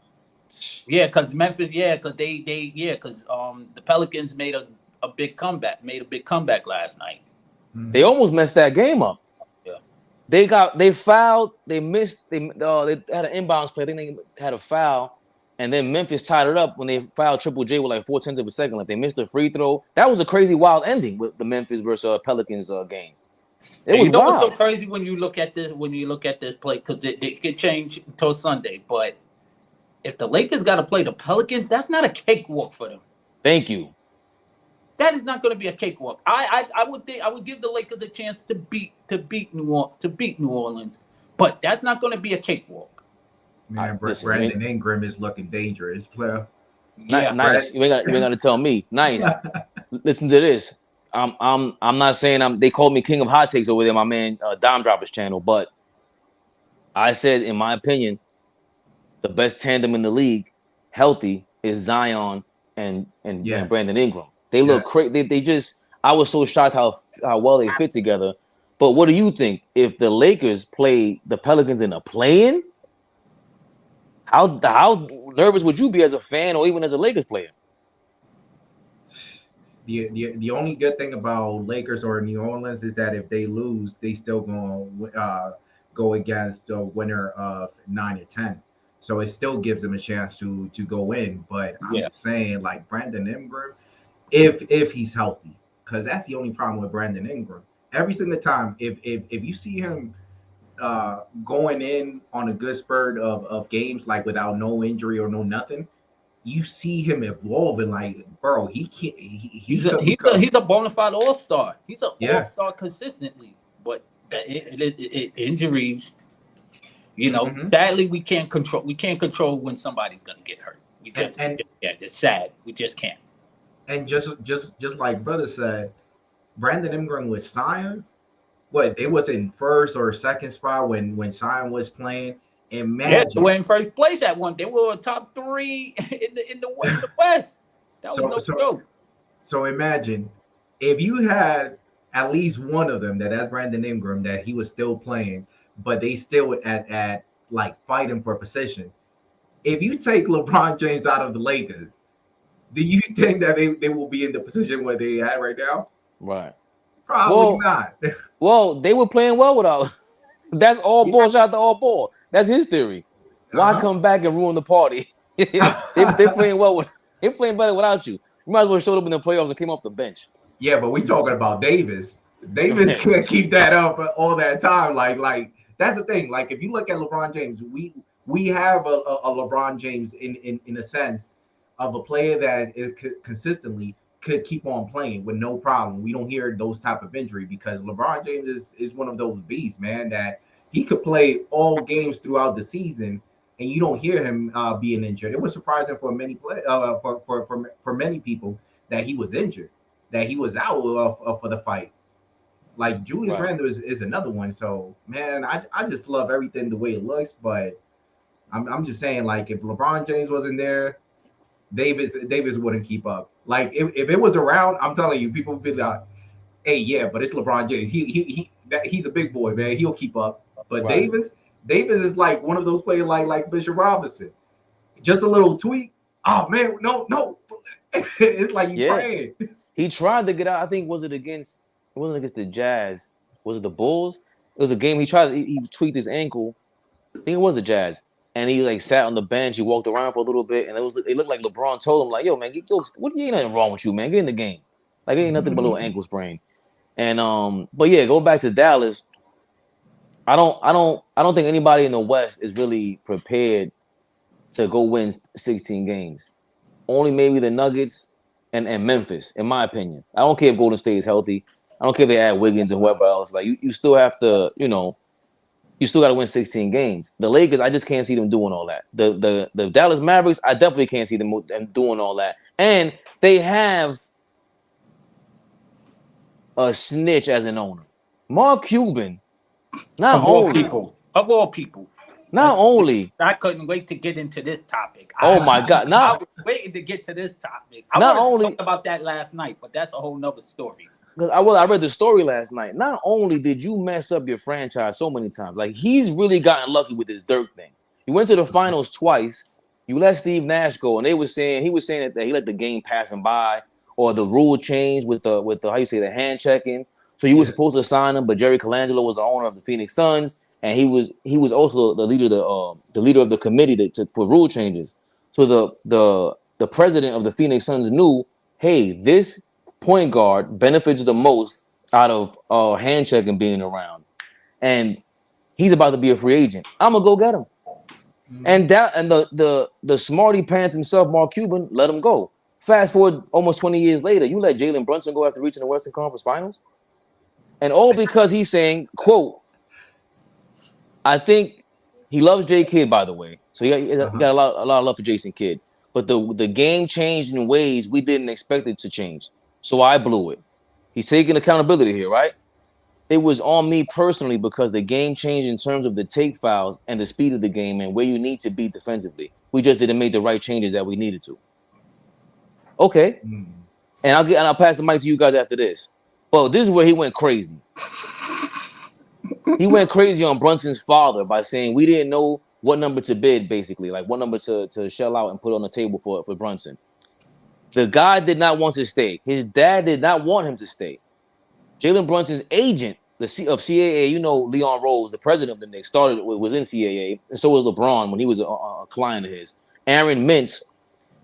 yeah, because Memphis, because the Pelicans made a big comeback last night. They almost messed that game up. They fouled, they missed, they had an inbounds play. I think they had a foul, and then Memphis tied it up when they fouled Triple J with like 0.4 of a second left. They missed a free throw. That was a crazy wild ending with the Memphis versus Pelicans game. It was wild. What's so crazy when you look at this play, because it could change until Sunday. But if the Lakers got to play the Pelicans, that's not a cakewalk for them. Thank you. That is not going to be a cakewalk. I would give the Lakers a chance to beat New Orleans, but that's not going to be a cakewalk. Man, Brandon Ingram is looking dangerous, player. Yeah, nice. You ain't got to tell me. Nice. Listen to this. I'm not saying they called me king of hot takes over there, my man Dime Droppers channel, but I said, in my opinion, the best tandem in the league, healthy, is Zion and Brandon Ingram. They look crazy. They just. I was so shocked how well they fit together. But what do you think if the Lakers play the Pelicans in a play-in? How nervous would you be as a fan or even as a Lakers player? The only good thing about Lakers or New Orleans is that if they lose, they still gonna go against the winner of 9 or 10. So it still gives them a chance to go in. But I'm saying, like, Brandon Ingram, if he's healthy, because that's the only problem with Brandon Ingram. Every single time, if you see him going in on a good spurt of games, like without no injury or no nothing, you see him evolving. Like, bro, he can't. He's a bona fide all-star. He's an all-star consistently, but injuries. Sadly, we can't control when somebody's gonna get hurt. It's sad. We just can't. And just like brother said, Brandon Ingram with Zion, it was in first or second spot when Zion was playing. Imagine they were in first place at one. They were top 3 in the West. That was no joke. So imagine if you had at least one of them that's Brandon Ingram that he was still playing, but they still at like fighting for position. If you take LeBron James out of the Lakers, Do you think that they will be in the position where they at right now? Right. Probably not. Well, they were playing well without. That's all Yeah. ball. Shout out to all ball. That's his theory. Why come back and ruin the party? they playing well with. They playing better without you. You might as well showed up in the playoffs and came off the bench. Yeah, but we talking about Davis. Davis can't keep that up all that time. Like that's the thing. Like if you look at LeBron James, we have a LeBron James in a sense of a player that consistently could keep on playing with no problem. We don't hear those type of injury because LeBron James is one of those beasts, man, that he could play all games throughout the season and you don't hear him being injured. It was surprising for many for many people that he was injured, that he was out for the fight. Like Julius Randle is another one. So man, I just love everything the way it looks, but I'm just saying, like, if LeBron James wasn't there, Davis wouldn't keep up. Like if it was around, I'm telling you, people would be like, hey, yeah, but it's LeBron James. He's a big boy, man. He'll keep up. But Davis is like one of those players like Bishop Robinson. Just a little tweak. Oh man, no. It's like you praying. He tried to get out. I think it wasn't against the Jazz. Was it the Bulls? It was a game. He tweaked his ankle. I think it was the Jazz. And he like sat on the bench. He walked around for a little bit, and it looked like LeBron told him like, "Yo, man, ain't nothing wrong with you, man. Get in the game. Like it ain't nothing but a little ankle sprain." And but yeah, go back to Dallas. I don't think anybody in the West is really prepared to go win 16 games. Only maybe the Nuggets and Memphis, in my opinion. I don't care if Golden State is healthy. I don't care if they add Wiggins and whoever else. Like you still have to, you still got to win 16 games. The Lakers, I just can't see them doing all that. The Dallas Mavericks, I definitely can't see them doing all that. And they have a snitch as an owner. Mark Cuban, of all people. Not only. I couldn't wait to get into this topic. My God. I was waiting to get to this topic. I talked about that last night, but that's a whole nother story. Because I read the story last night. Not only did you mess up your franchise so many times, like he's really gotten lucky with this Dirk thing. You went to the finals twice. You let Steve Nash go, and he was saying that he let the game pass him by, or the rule changed with the how you say the hand checking. So you were supposed to sign him, but Jerry Colangelo was the owner of the Phoenix Suns, and he was also the leader of the committee for rule changes. So the president of the Phoenix Suns knew, hey, this point guard benefits the most out of hand checking being around, and he's about to be a free agent. I'm gonna go get him. And the smarty pants himself, Mark Cuban, let him go. Fast forward almost 20 years later, you let Jalen Brunson go after reaching the Western Conference Finals, and all because he's saying, "quote I think he loves J Kidd, by the way, so he got a lot of love for Jason Kidd, but the game changed in ways we didn't expect it to change, so I blew it." He's taking accountability here, right? It was on me personally because the game changed in terms of the take fouls and the speed of the game and where you need to be defensively. We just didn't make the right changes that we needed to. Okay. And I'll pass the mic to you guys after this. But this is where he went crazy. He went crazy on Brunson's father by saying we didn't know what number to bid, basically, like what number to shell out and put on the table for Brunson. The guy did not want to stay. His dad did not want him to stay. Jalen Brunson's agent, of CAA, Leon Rose, the president of the Knicks, was in CAA, and so was LeBron when he was a client of his. Aaron Mintz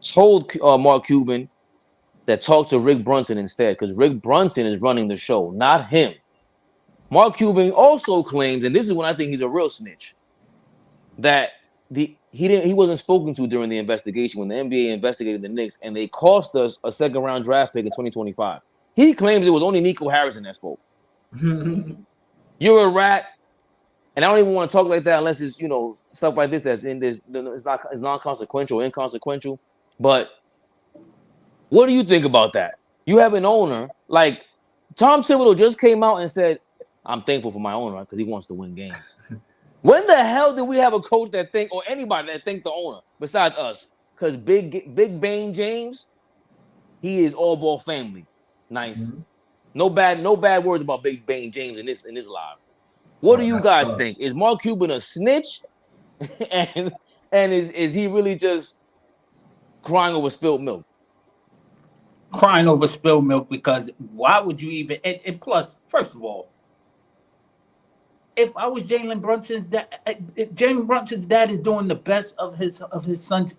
told Mark Cuban that talk to Rick Brunson instead, because Rick Brunson is running the show, not him. Mark Cuban also claims, and this is when I think he's a real snitch, that he wasn't spoken to during the investigation when the NBA investigated the Knicks, and they cost us a second-round draft pick in 2025. He claims it was only Nico Harrison that spoke. You're a rat, and I don't even want to talk like that unless it's stuff like this that's in this. It's non-consequential, inconsequential. But what do you think about that? You have an owner like Tom Thibodeau just came out and said, "I'm thankful for my owner because he wants to win games." When the hell did we have a coach that think, or anybody that think the owner besides us? Because Big Bang James, he is all ball family. Nice. No bad words about Big Bang James in this live. What do you guys think? Is Mark Cuban a snitch? and is he really just crying over spilled milk? crying over spilled milk because why would you even? And plus, first of all, if I was Jalen Brunson's dad, Jalen Brunson's dad is doing the best of his son's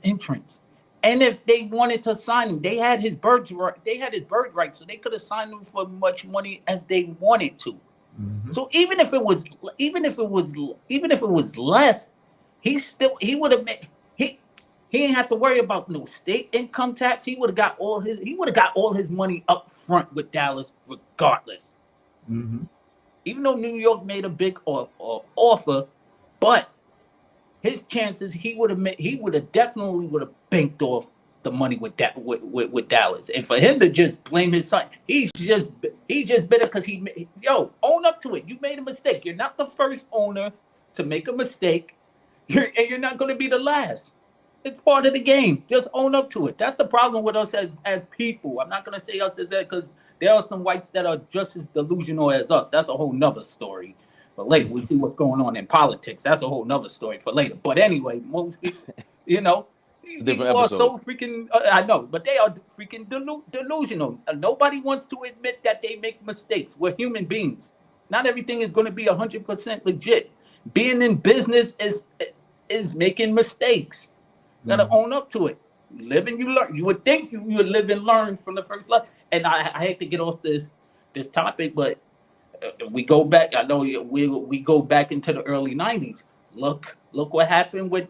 entrance. And if they wanted to sign him, they had his bird right, so they could have signed him for much money as they wanted to. Mhm. So even if it was less, he would have made he didn't have to worry about no state income tax. He would have got all his money up front with Dallas regardless. Mhm. Even though New York made a big offer, but his chances he would have definitely would have banked off the money with Dallas. And for him to just blame his son, he's just bitter because own up to it. You made a mistake. You're not the first owner to make a mistake. You're not going to be the last. It's part of the game. Just own up to it. That's the problem with us as people. I'm not going to say us as that because there are some whites that are just as delusional as us. That's a whole nother story. But later, we see what's going on in politics. That's a whole nother story for later. But anyway, most people, these people are so freaking, I know, but they are freaking delusional. Nobody wants to admit that they make mistakes. We're human beings. Not everything is going to be 100% legit. Being in business is making mistakes. You gotta own up to it. You live and you learn. You would think you would live and learn from the first lesson. And I hate to get off this topic, but we go back. I know we go back into the early '90s. Look what happened with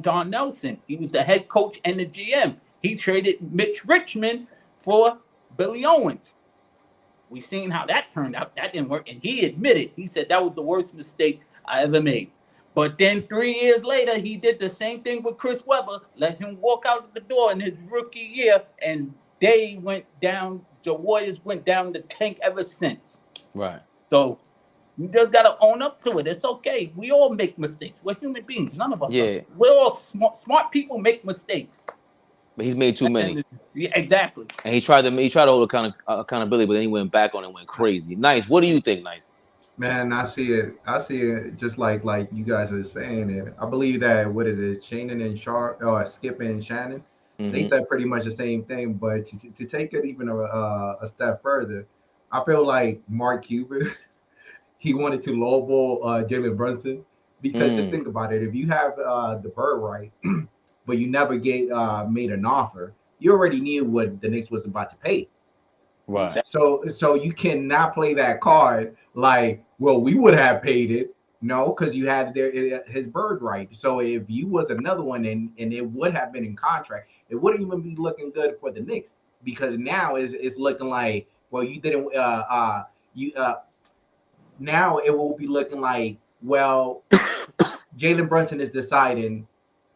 Don Nelson. He was the head coach and the GM. He traded Mitch Richmond for Billy Owens. We seen how that turned out. That didn't work, and he admitted. He said that was the worst mistake I ever made. But then 3 years later, he did the same thing with Chris Webber, let him walk out the door in his rookie year, and they went down. The Warriors went down the tank ever since. Right. So you just gotta own up to it. It's okay. We all make mistakes. We're human beings. None of us are. We're all smart people make mistakes. But he's made too many. Yeah, exactly. And he tried to hold accountability, but then he went back on it and went crazy. Nice. What do you think, Nice? Man, I see it just like you guys are saying it. I believe that what is it, Shannon and Skip and Shannon, they said pretty much the same thing. But to take it even a step further, I feel like Mark Cuban, he wanted to lowball Jalen Brunson because just think about it. If you have the bird right, but you never get made an offer, you already knew what the Knicks was about to pay. Right. So you cannot play that card like, well, we would have paid it. No, because you had his bird right. So if you was another one and it would have been in contract, it wouldn't even be looking good for the Knicks because now it's looking like, well, you didn't now it will be looking like, well, Jalen Brunson is deciding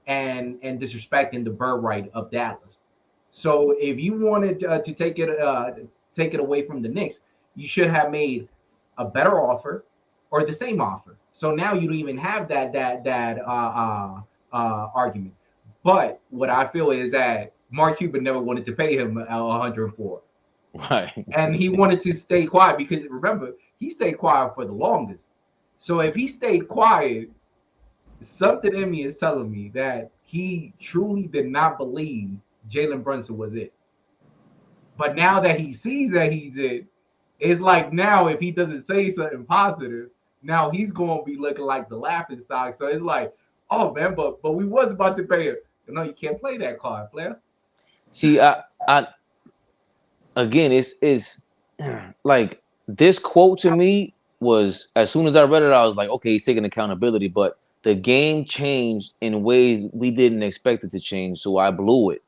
and disrespecting the bird right of Dallas. So if you wanted to take it away from the Knicks, you should have made a better offer or the same offer. So now you don't even have that argument. But what I feel is that Mark Cuban never wanted to pay him 104. Right. And he wanted to stay quiet because remember, he stayed quiet for the longest. So if he stayed quiet, something in me is telling me that he truly did not believe Jalen Brunson was it. But now that he sees that he's it, it's like now if he doesn't say something positive, now he's going to be looking like the laughing stock. So it's like, oh man, but we was about to pay him. No, you can't play that card, player. See, I again, it's like this quote to me was, as soon as I read it, I was like, okay, he's taking accountability, but the game changed in ways we didn't expect it to change, so I blew it.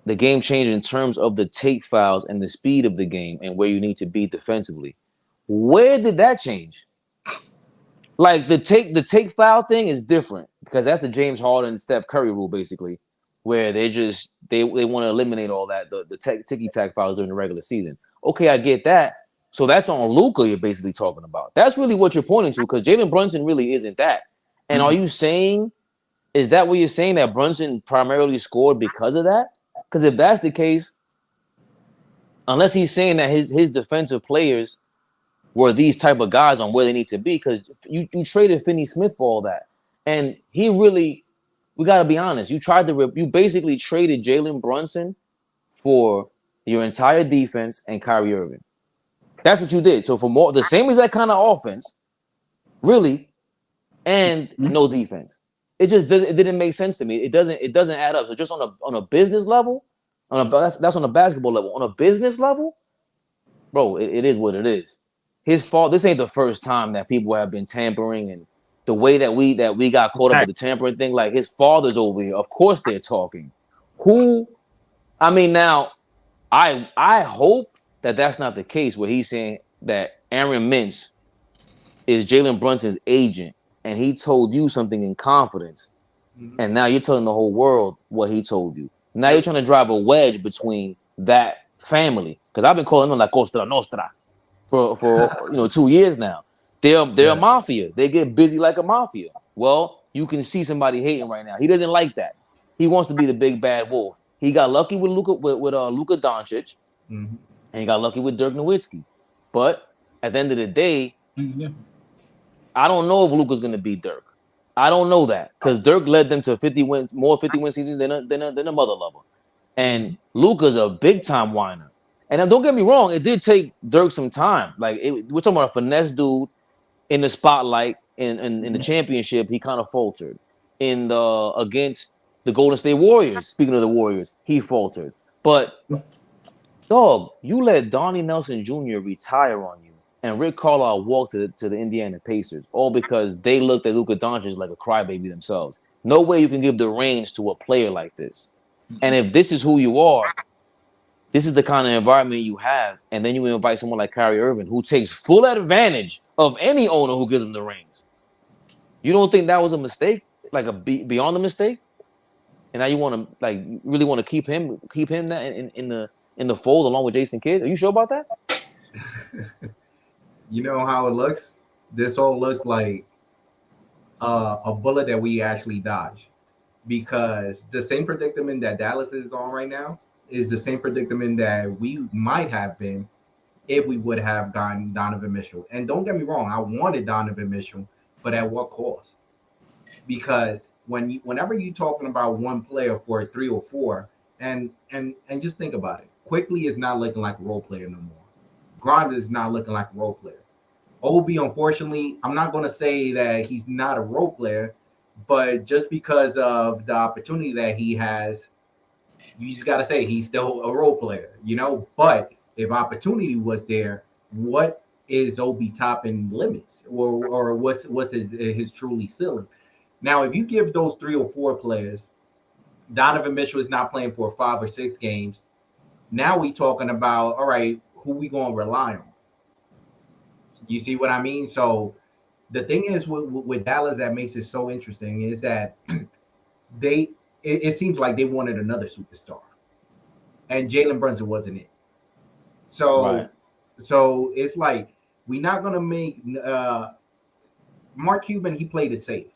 The game changed in terms of the take fouls and the speed of the game and where you need to be defensively. Where did that change? Like the take foul thing is different because that's the James Harden, Steph Curry rule basically, where they want to eliminate all that the ticky tack fouls during the regular season. Okay, I get that. So that's on Luka you're basically talking about. That's really what you're pointing to because Jalen Brunson really isn't that. And are you saying, is that what you're saying, that Brunson primarily scored because of that? Because if that's the case, unless he's saying that his defensive players were these type of guys on where they need to be, because you traded Finney Smith for all that. And he really, We got to be honest. You basically traded Jalen Brunson for your entire defense and Kyrie Irving. That's what you did. So for more, the same exact kind of offense, really, and no defense. It just doesn't. It didn't make sense to me. It doesn't add up. So just on a business level, that's on a basketball level. On a business level, bro, it is what it is. His fault. This ain't the first time that people have been tampering, and the way that we got caught up with the tampering thing. Like his father's over here. Of course they're talking. Who? I mean, now I hope that that's not the case where he's saying that Aaron Mintz is Jalen Brunson's agent and he told you something in confidence, and now you're telling the whole world what he told you. Now you're trying to drive a wedge between that family, because I've been calling them La Costa Nostra for 2 years now. They're a mafia. They get busy like a mafia. Well, you can see somebody hating right now. He doesn't like that. He wants to be the big bad wolf. He got lucky with Luka Doncic, and he got lucky with Dirk Nowitzki. But at the end of the day, I don't know if Luka's gonna beat Dirk. I don't know that, because Dirk led them to 50 win seasons than a mother lover, and Luka's a big time whiner. And don't get me wrong, it did take Dirk some time. Like we're talking about a finesse dude in the spotlight. In the championship, he kind of faltered. In the against the Golden State Warriors, speaking of the Warriors, he faltered. But dog, you let Donnie Nelson Jr. retire on you, and Rick Carlisle walked to the Indiana Pacers, all because they looked at Luka Doncic like a crybaby themselves. No way you can give the reins to a player like this. And if this is who you are, this is the kind of environment you have, and then you invite someone like Kyrie Irving, who takes full advantage of any owner who gives him the reins. You don't think that was a mistake, like beyond a mistake? And now you want to really want to keep him in the fold along with Jason Kidd? Are you sure about that? You know how it looks? This all looks like a bullet that we actually dodged, because the same predicament that Dallas is on right now is the same predicament that we might have been if we would have gotten Donovan Mitchell. And don't get me wrong, I wanted Donovan Mitchell, but at what cost? Because whenever you're talking about one player for a 3 or 4, and just think about it, Quickly is not looking like a role player no more. Grant is not looking like a role player. Obi, unfortunately, I'm not going to say that he's not a role player, but just because of the opportunity that he has, you just got to say he's still a role player, But if opportunity was there, what is Obi topping limits, or what's his truly ceiling? Now, if you give those 3 or 4 players, Donovan Mitchell is not playing for 5 or 6 games. Now we talking about, all right, who we going to rely on? You see what I mean? So the thing is with Dallas that makes it so interesting is that it seems like they wanted another superstar, and Jalen Brunson wasn't it. So it's like, we're not gonna make Mark Cuban. He played it safe.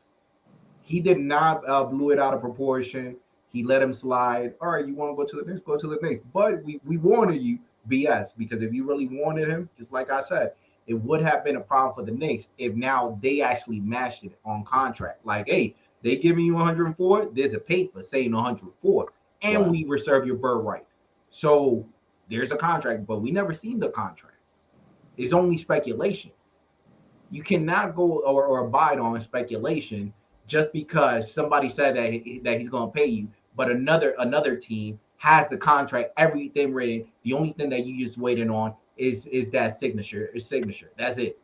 He did not blew it out of proportion. He let him slide. All right, you want to go to the Knicks? Go to the Knicks. But we wanted you, BS, because if you really wanted him, just like I said, it would have been a problem for the Knicks if now they actually matched it on contract. Like, hey, they giving you 104. There's a paper saying 104, and we reserve your bird right. So there's a contract, but we never seen the contract. It's only speculation. You cannot go or abide on speculation just because somebody said that he's going to pay you, but another team has the contract, everything written. The only thing that you just waiting on is that signature. That's it.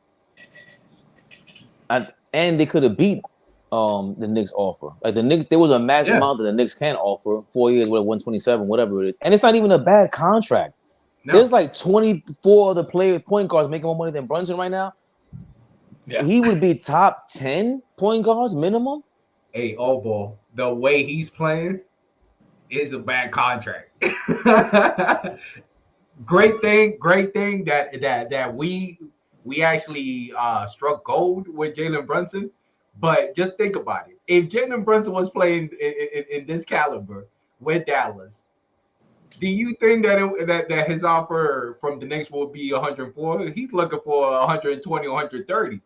And they could have beat the Knicks offer. Like the Knicks, there was a max amount that the Knicks can offer, 4 years, 127, whatever it is, and it's not even a bad contract. No. There's like 24 other point guards making more money than Brunson right now. Yeah. He would be top 10 point guards minimum. Hey, Allball, the way he's playing is a bad contract. Great thing that we actually struck gold with Jalen Brunson. But just think about it. If Jalen Brunson was playing in this caliber with Dallas, do you think that his offer from the Knicks will be 104? He's looking for 120, 130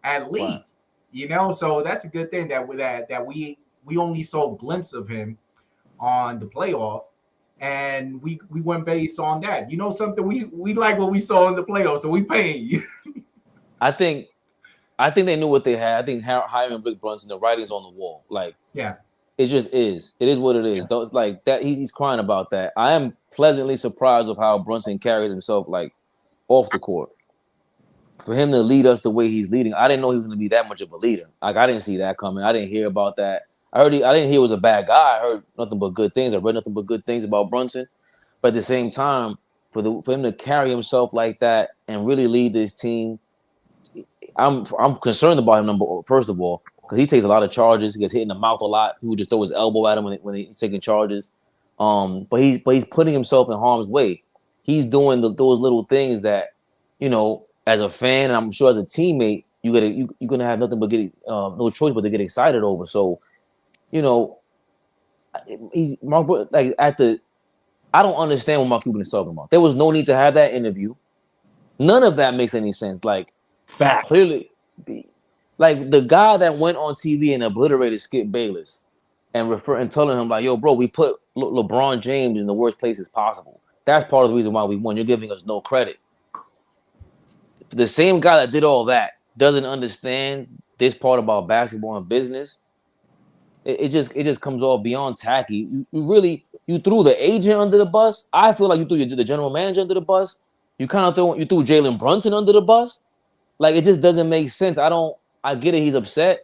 at least. Wow. So that's a good thing that we only saw a glimpse of him on the playoff, and we went based on that. You know something, we like what we saw in the playoffs, so we paying you. I think they knew what they had. I think hiring Rick Brunson, the writing's on the wall. Like, Yeah. it just is. It is what it is. It's like that. He's crying about that. I am pleasantly surprised of how Brunson carries himself, like, off the court. For him to lead us the way he's leading, I didn't know he was going to be that much of a leader. Like, I didn't see that coming. I didn't hear about that. I didn't hear he was a bad guy. I heard nothing but good things. I read nothing but good things about Brunson. But at the same time, for him to carry himself like that and really lead this team, I'm concerned about him. First of all, because he takes a lot of charges. He gets hit in the mouth a lot. He would just throw his elbow at him when he's taking charges. But he's putting himself in harm's way. He's doing those little things that, you know, as a fan, and I'm sure as a teammate, you're gonna have nothing but get no choice but to get excited over. So, you know, he's like I don't understand what Mark Cuban is talking about. There was no need to have that interview. None of that makes any sense. Like, facts. Clearly, like the guy that went on TV and obliterated Skip Bayless and telling him like, "Yo, bro, we put LeBron James in the worst places possible." That's part of the reason why we won. You're giving us no credit. The same guy that did all that doesn't understand this part about basketball and business. It just comes off beyond tacky. You threw the agent under the bus. I feel like you threw the general manager under the bus. You threw Jalen Brunson under the bus. Like, it just doesn't make sense. I get it. He's upset.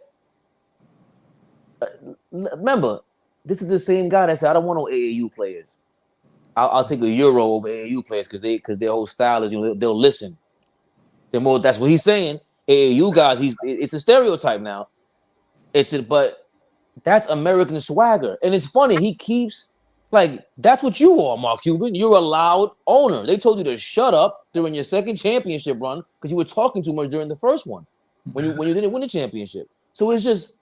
Remember, this is the same guy that said, "I don't want no AAU players. I'll take a Euro over AAU players because their whole style is, you know, they'll listen. They're more." That's what he's saying. AAU guys, it's a stereotype now. But that's American swagger, and it's funny. He keeps like, that's what you are, Mark Cuban. You're a loud owner. They told you to shut up during your second championship run because you were talking too much during the first one when you didn't win the championship. So that's just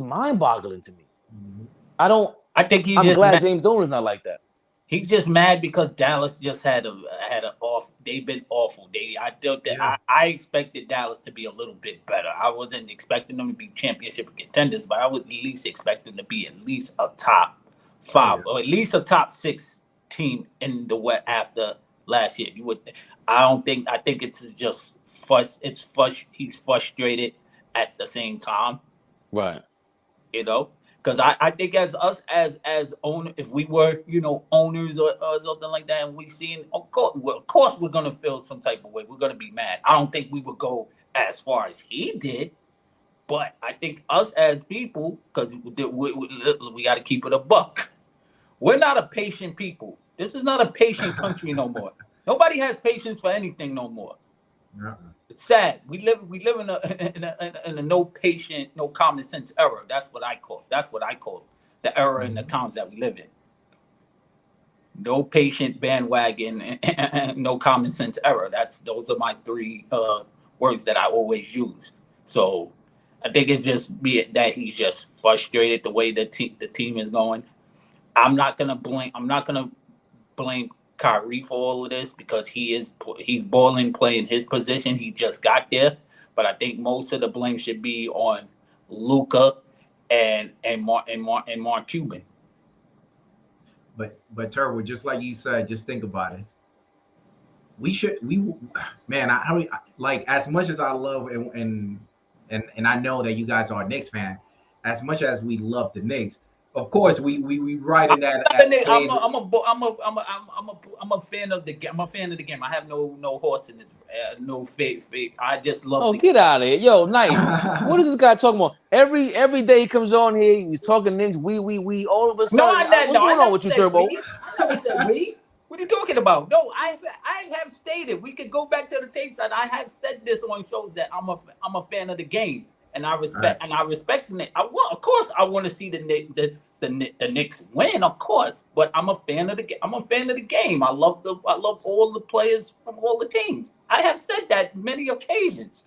mind-boggling to me. I think I'm glad James Dolan's not like that. He's just mad because Dallas just had an off. They've been awful. I expected Dallas to be a little bit better. I wasn't expecting them to be championship contenders, but I would at least expect them to be at least a top 5 or at least a top 6 team in the West after last year. I think it's just he's frustrated at the same time. Right. You know? Because I think as owner, if we were, you know, owners or something like that, and we seen, of course we're gonna feel some type of way. We're gonna be mad. I don't think we would go as far as he did, but I think us as people, because we got to keep it a buck. We're not a patient people. This is not a patient country no more. Nobody has patience for anything no more. It's sad. We live in a no patient, no common sense era. That's what I call the era in the times that we live in. No patient bandwagon and no common sense era. Those are my 3 words that I always use. So I think it's just that he's just frustrated the way the team is going. I'm not gonna blame Kyrie for all of this because he's balling, playing his position. He just got there, but I think most of the blame should be on Luka and Mark Cuban. But Turbo, just like you said, just think about it. Like, as much as I love and I know that you guys are a Knicks fan, as much as we love the Knicks, of course we right in that. I'm a fan of the game. I'm a fan of the game. I have no horse in it, no faith. I just love. Oh, get out of here, yo! Nice. What is this guy talking about? Every day he comes on here, he's talking Knicks. We all of a sudden. What's going on with you, Turbo? I never said we. What are you talking about? No, I have stated. We could go back to the tapes, and I have said this on shows that I'm a fan of the game. And I respect the Knicks. Of course, I want to see the Knicks win, of course. But I'm a fan of the game. I'm a fan of the game. I love all the players from all the teams. I have said that many occasions.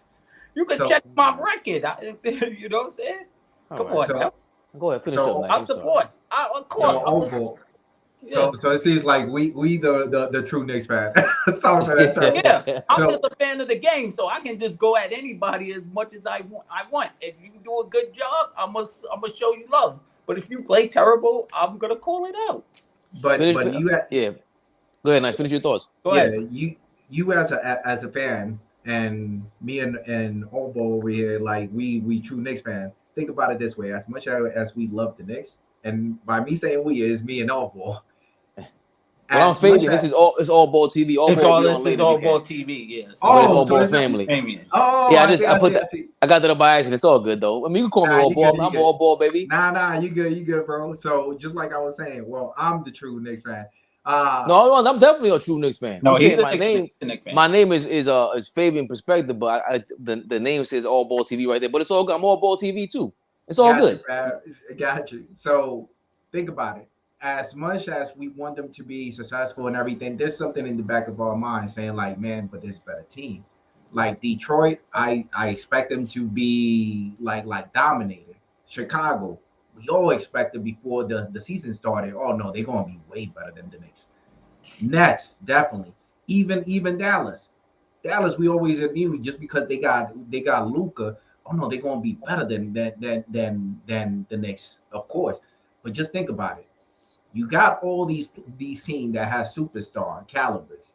You can check my record. You know what I'm saying? Come on, go ahead, finish up. I support. Of course. Yeah. So it seems like we the true Knicks fan. Sorry for that term. Yeah, I'm So just a fan of the game, so I can just go at anybody as much as I want. If you do a good job, I'm gonna show you love. But if you play terrible, I'm gonna call it out. but you Yeah. Go ahead, nice. Finish your thoughts. Go yeah, ahead. you as a fan, and me and Allball over here, like we true Knicks fan. Think about it this way: as much as we love the Knicks, and by me saying we is me and Allball. Well, I'm As much Fabian. as It's all ball TV. All It's ball all be on this is late if you all can. ball TV. Yeah, But see, it's oh, all so ball it's not, family. Fabian. oh, Yeah, I I see, put I that. see. I got that up by accident. It's all good though. I mean, you can call me Nah, all you good, ball. you I'm good. all ball, baby. Nah, you good, bro. So just like I was saying, well, I'm the true Knicks fan. No, I'm definitely a true Knicks fan. No, I'm he's saying a Knicks fan. my name is Fabian PerspecTV, but the name says All Ball TV right there. But it's all good. I'm All Ball TV too. It's all Got you, good. man. Got you. So think about it. As much as we want them to be successful and everything, there's something in the back of our mind saying like, man, but there's a better team. Like Detroit, I expect them to be like dominated. Chicago, we all expected before the season started. Oh no, they're gonna be way better than the Knicks. Nets, definitely. Even Dallas. Dallas, we always knew just because they got Luca. Oh no, they're gonna be better than the Knicks, of course. But just think about it. You got all these teams that has superstar calibers.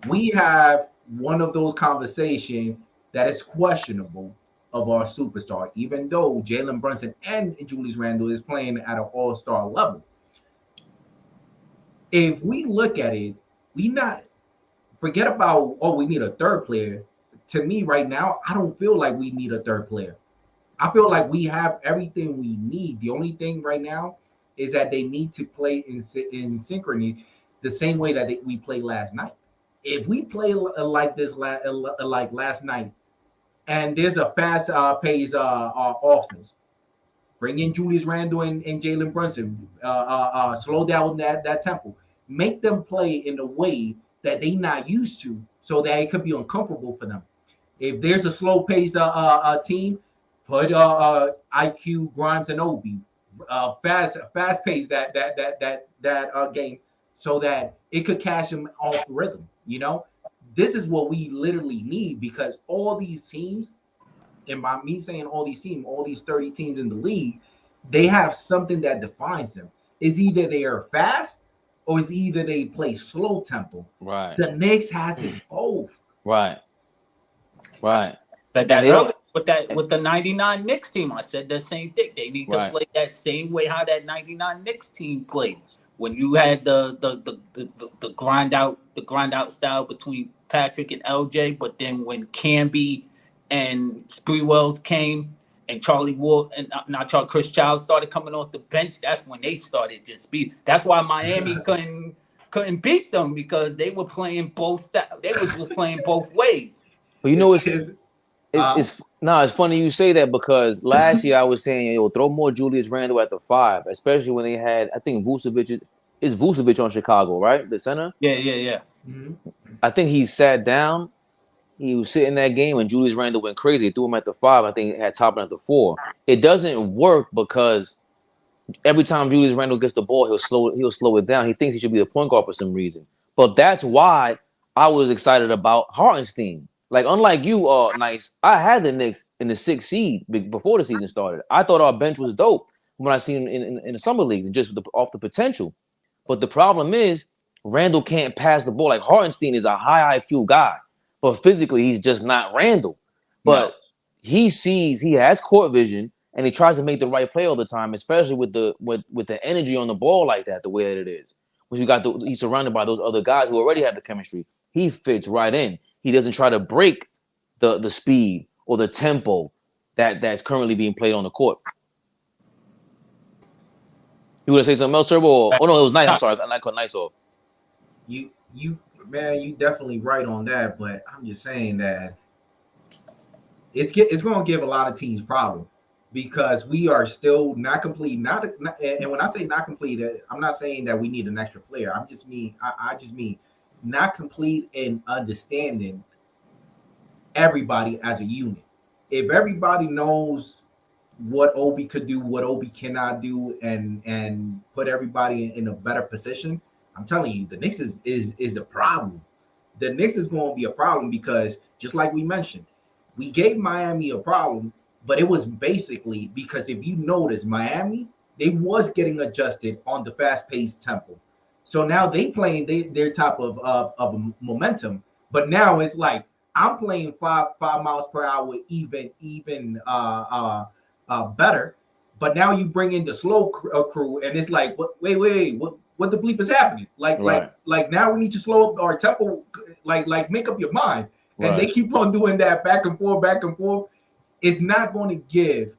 We have one of those conversations that is questionable of our superstar, even though Jalen Brunson and Julius Randle is playing at an all-star level. If we look at it, we not forget about, oh, we need a third player. To me, right now, I don't feel like we need a third player. I feel like we have everything we need. The only thing right now is that they need to play in synchrony the same way that we played last night. If we play like this like last night, and there's a fast pace offense, bring in Julius Randle and Jalen Brunson, slow down that tempo, make them play in a way that they not used to, so that it could be uncomfortable for them. If there's a slow pace team, put IQ Grimes and Obi, fast pace that game, so that it could catch them off rhythm. This is what we literally need, because all these teams, and by me saying all these teams, all these 30 teams in the league, they have something that defines them. It's either they are fast, or it's either they play slow tempo. Right. The Knicks has it both. Right. Said And that they earlier don't. with the '99 Knicks team. I said the same thing. They need to Right. play that same way how that '99 Knicks team played. When you had the grind out style between Patrick and LJ, but then when Camby and Spreewells came and Charlie Ward and not Charlie Chris Child started coming off the bench, that's when they started just beat. That's why Miami couldn't beat them, because they were playing both style. They were just playing both ways. But you know it's funny you say that, because last year I was saying, yo, throw more Julius Randle at the 5, especially when they had, I think Vucevic is Vucevic on Chicago, right? The center. Yeah. Mhm. I think he sat down. He was sitting that game and Julius Randle went crazy. He threw him at the 5. I think it had Toppin at the 4. It doesn't work, because every time Julius Randle gets the ball, he'll slow it down. He thinks he should be the point guard for some reason. But that's why I was excited about Hartenstein. Like, unlike you, Nice, I had the Knicks in the 6th seed before the season started. I thought our bench was dope when I seen him in the summer leagues, and just off the potential. But the problem is Randle can't pass the ball. Like, Hartenstein is a high IQ guy, but physically he's just not Randle. But he has court vision, and he tries to make the right play all the time, especially with the energy on the ball like that, the way that it is. When he's surrounded by those other guys who already have the chemistry, he fits right in. He doesn't try to break the speed or the tempo that's currently being played on the court. You want to say something else, Turbo? Oh no, it was Nice. I'm sorry, I cut Nice off. You man, you definitely right on that, but I'm just saying that it's going to give a lot of teams problem, because we are still not complete. And when I say not complete, I'm not saying that we need an extra player. I just mean not complete in understanding everybody as a unit. If everybody knows what Obi could do, what Obi cannot do, and put everybody in a better position, I'm telling you, the Knicks is a problem. The Knicks is going to be a problem because just like we mentioned, we gave Miami a problem, but it was basically because if you notice, Miami, they was getting adjusted on the fast-paced tempo. So now they playing their type of momentum, but now it's like I'm playing five miles per hour, even better. But now you bring in the slow crew, and it's like, wait, what the bleep is happening? Like now we need to slow up our tempo, like make up your mind. And they keep on doing that back and forth, back and forth. It's not going to give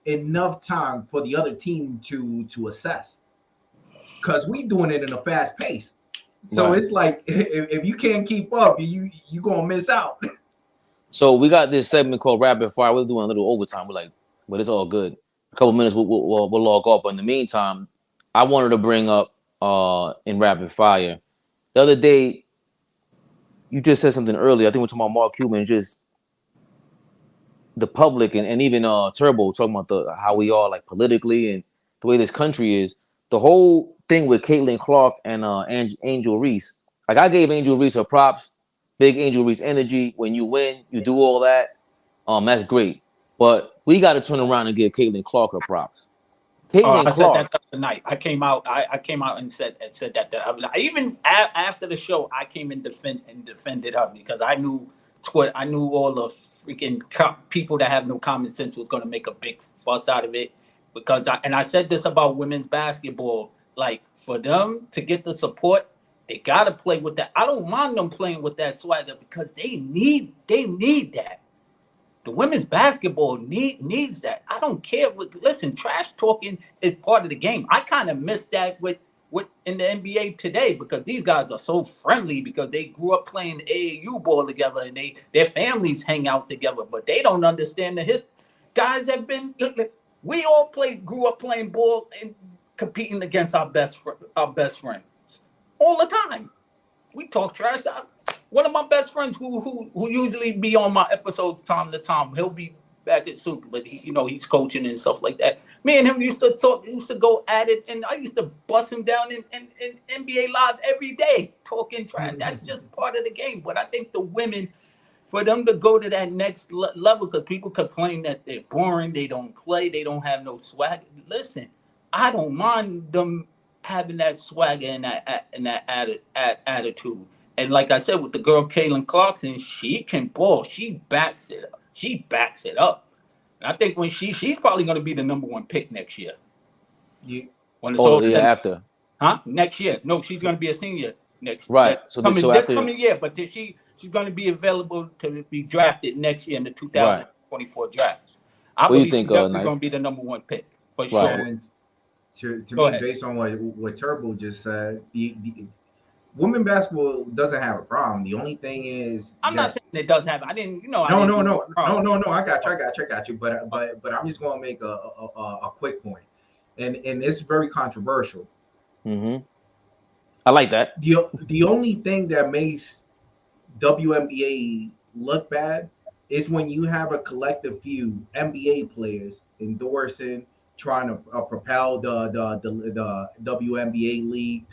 enough time for the other team to assess, because we doing it in a fast pace. So it's like if you can't keep up, you gonna miss out. So we got this segment called Rapid Fire. We're doing a little overtime. We're like, but it's all good. A couple minutes, we'll log off. But in the meantime, I wanted to bring up in Rapid Fire. The other day, you just said something earlier. I think we're talking about Mark Cuban, just the public and even Turbo talking about how we are like politically and the way this country is. The whole thing with Caitlin Clark and Angel Reese. Like I gave Angel Reese her props. Big Angel Reese energy. When you win, you do all that. That's great. But we got to turn around and give Caitlin Clark her props. Caitlin I said Clark. that the other night. I came out and said that. Even after the show, I came and defended her because I knew I knew all the freaking people that have no common sense was going to make a big fuss out of it. Because I said this about women's basketball. Like for them to get the support, they got to play with that. I don't mind them playing with that swagger because they need that. The women's basketball needs that. I don't care. Listen, trash talking is part of the game. I kind of miss that with in the NBA today because these guys are so friendly because they grew up playing AAU ball together and their families hang out together, but they don't understand guys have been. We all grew up playing ball and competing against our best friends all the time. We talk trash. One of my best friends who usually be on my episodes time to time, he'll be back at Super, but he's coaching and stuff like that. Me and him used to go at it, and I used to bust him down in NBA Live every day, talking trash. That's just part of the game. But I think the women, for them to go to that next level, because people complain that they're boring, they don't play, they don't have no swag. Listen, I don't mind them having that swagger and that attitude. And like I said, with the girl Caitlin Clarkson, she can ball. She backs it up. And I think when she's probably going to be the #1 pick next year. When it's all after. Huh? Next year. No, she's going to be a senior next right. So this coming year, but she's going to be available to be drafted next year in the 2024 draft. I believe she's definitely going to be the #1 pick for sure. And to me, based on what Turbo just said, the women basketball doesn't have a problem. The only thing is, I'm not saying it does have. I didn't, No. I got you. But I'm just gonna make a quick point, and it's very controversial. Mm-hmm. I like that. The only thing that makes WNBA look bad is when you have a collective few NBA players endorsing, trying to propel the WNBA league.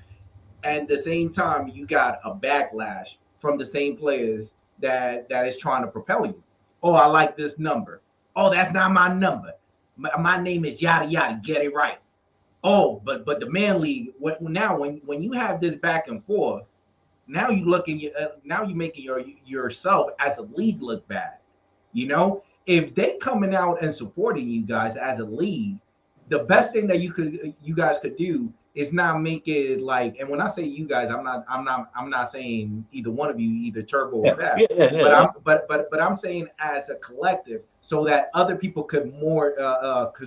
At the same time, you got a backlash from the same players that is trying to propel you. Oh, I like this number. Oh, that's not my number. My name is yada yada. Get it right. Oh, but the man league. Now when you have this back and forth, now you making yourself as a league look bad. If they coming out and supporting you guys as a league, the best thing that you guys could do is not make it like. And when I say you guys, I'm not saying either one of you, either Turbo or Fab. But I'm saying as a collective, so that other people could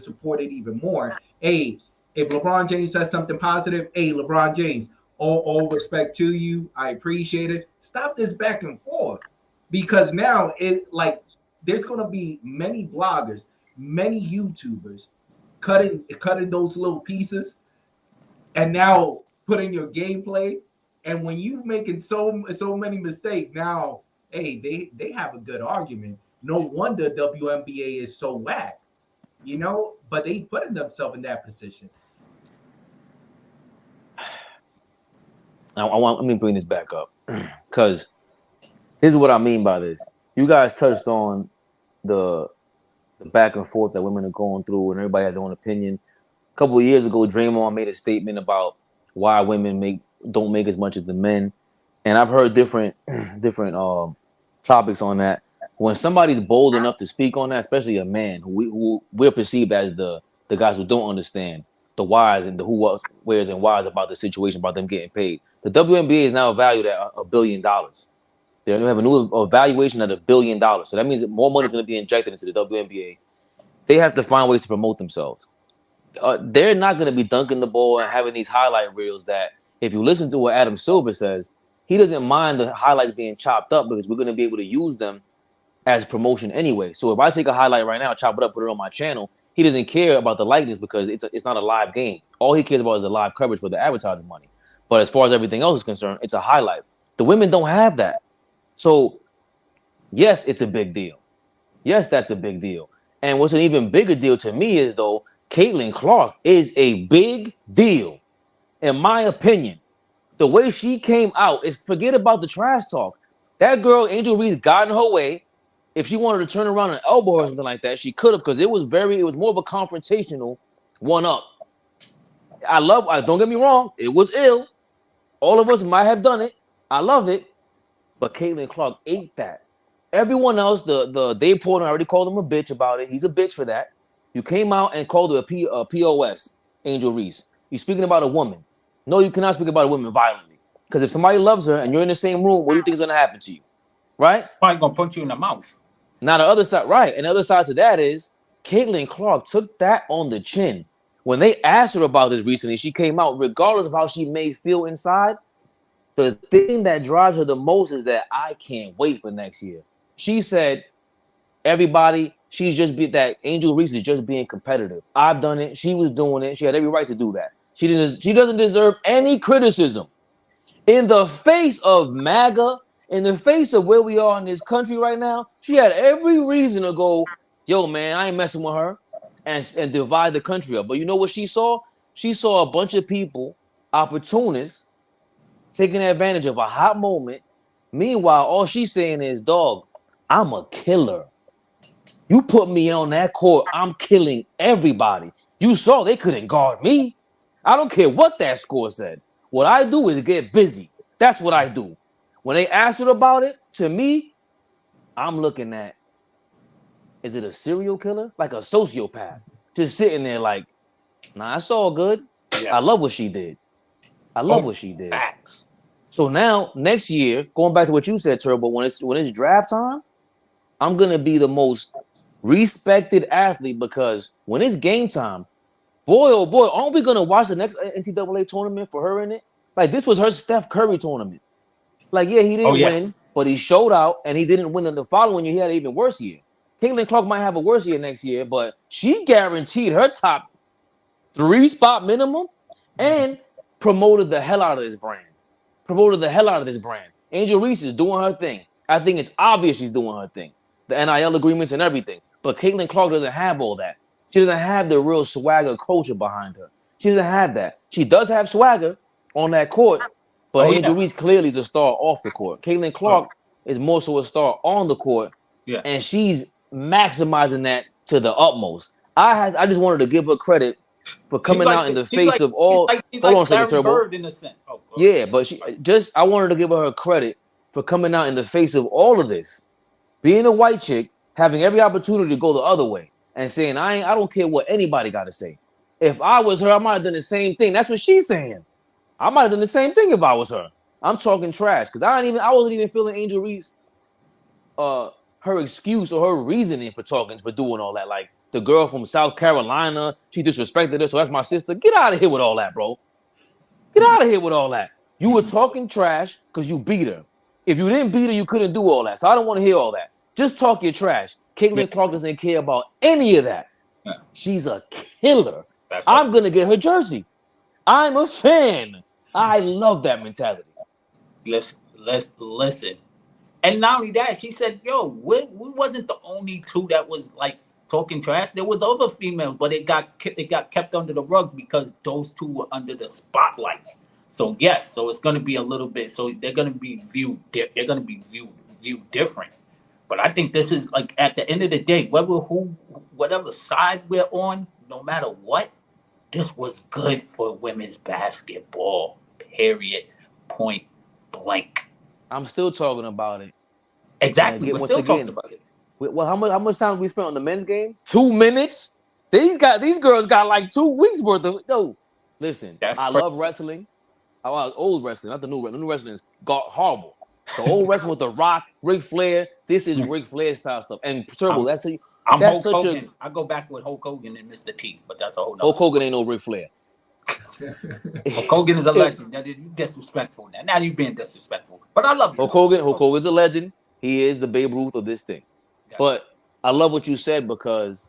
support it even more. Hey, if LeBron James says something positive, hey, LeBron James, all respect to you, I appreciate it. Stop this back and forth, because now there's gonna be many bloggers, many YouTubers cutting those little pieces and now putting your gameplay. And when you making so many mistakes, now hey, they have a good argument. No wonder WNBA is so whack. You know, but they putting themselves in that position. Let me bring this back up because this is what I mean by this. You guys touched on the back and forth that women are going through, and everybody has their own opinion. A couple of years ago, Draymond made a statement about why women don't make as much as the men, and I've heard different topics on that. When somebody's bold enough to speak on that, especially a man who we're perceived as the guys who don't understand the whys and the who, what, where's, and whys about the situation, about them getting paid. The WNBA is now valued at $1 billion. They have a new evaluation at $1 billion. So that means that more money is going to be injected into the WNBA. They have to find ways to promote themselves. They're not going to be dunking the ball and having these highlight reels that, if you listen to what Adam Silver says, he doesn't mind the highlights being chopped up because we're going to be able to use them as promotion anyway. So if I take a highlight right now, chop it up, put it on my channel, he doesn't care about the likeness because it's not a live game. All he cares about is the live coverage for the advertising money. But as far as everything else is concerned, it's a highlight. The women don't have that. So, yes, it's a big deal. Yes, that's a big deal. And what's an even bigger deal to me is, though, Caitlin Clark is a big deal, in my opinion. The way she came out is, forget about the trash talk. That girl, Angel Reese, got in her way. If she wanted to turn around and elbow her or something like that, she could have, because it was more of a confrontational one-up. Don't get me wrong, it was ill. All of us might have done it. I love it. But Caitlin Clark ate that. Everyone else, the Dave Portnoy already called him a bitch about it. He's a bitch for that. You came out and called her a POS, Angel Reese. You're speaking about a woman. No, you cannot speak about a woman violently. Because if somebody loves her and you're in the same room, what do you think is going to happen to you? Right? Probably going to punch you in the mouth. Now, the other side, right. And the other side to that is Caitlin Clark took that on the chin. When they asked her about this recently, she came out, regardless of how she may feel inside, the thing that drives her the most is that I can't wait for next year. She said, everybody, that Angel Reese is just being competitive. I've done it. She was doing it. She had every right to do that. She doesn't deserve any criticism. In the face of MAGA, in the face of where we are in this country right now, she had every reason to go, yo, man, I ain't messing with her and divide the country up. But you know what she saw? She saw a bunch of people, opportunists, taking advantage of a hot moment. Meanwhile, all she's saying is, dog, I'm a killer. You put me on that court, I'm killing everybody. You saw they couldn't guard me. I don't care what that score said. What I do is get busy. That's what I do. When they asked her about it, to me, I'm looking at, is it a serial killer? Like a sociopath. Just sitting there like, nah, it's all good. Yeah. I love what she did. Facts. So now, next year, going back to what you said, Turbo, when it's draft time, I'm going to be the most respected athlete because when it's game time, boy, oh boy, aren't we going to watch the next NCAA tournament for her in it? Like, this was her Steph Curry tournament. Like, yeah, he didn't win, but he showed out, and he didn't win in the following year. He had an even worse year. Caitlin Clark might have a worse year next year, but she guaranteed her top 3 spot minimum and promoted the hell out of this brand. Angel Reese is doing her thing. I think it's obvious she's doing her thing. The NIL agreements and everything. But Caitlin Clark doesn't have all that. She doesn't have the real swagger culture behind her. She doesn't have that. She does have swagger on that court, but Angel Reese clearly is a star off the court. Caitlin Clark is more so a star on the court, and she's maximizing that to the utmost. I just wanted to give her credit for coming out in the face of all. Hold on a second, Turbo. Yeah, but I wanted to give her credit for coming out in the face of all of this. Being a white chick, having every opportunity to go the other way and saying, I don't care what anybody got to say. If I was her, I might have done the same thing. That's what she's saying. I might have done the same thing if I was her. I'm talking trash because I wasn't even feeling Angel Reese, her excuse or her reasoning for doing all that. Like the girl from South Carolina, she disrespected her, so that's my sister. Get out of here with all that, bro. Get out of here with all that. You were talking trash because you beat her. If you didn't beat her, you couldn't do all that. So I don't want to hear all that. Just talk your trash. Caitlin Clark doesn't care about any of that. She's a killer. I'm going to get her jersey. I'm a fan. I love that mentality. Let's listen. And not only that, she said, yo, we wasn't the only two that was like talking trash. There was other females, but it got kept under the rug because those two were under the spotlight. So yes, so it's going to be a little bit. So they're going to be viewed. They're going to be viewed different. But I think this is like at the end of the day, whatever side we're on, no matter what, this was good for women's basketball. Period. Point blank. I'm still talking about it. Exactly. We're still talking about it. Well, how much time we spent on the men's game? 2 minutes. These girls got like 2 weeks worth of. No, listen. I love wrestling. I was old wrestling, not the new wrestling. The new wrestling is horrible. The old wrestling with The Rock, Ric Flair. This is Ric Flair style stuff. And Turbo, that's Hulk Hogan. I go back with Hulk Hogan and Mr. T, but that's a whole nother Hulk Hogan ain't no Ric Flair. Hulk Hogan is a legend. You're disrespectful now. Now you're being disrespectful. But I love you. Hulk Hogan's a legend. He is the Babe Ruth of this thing. Yeah. But I love what you said because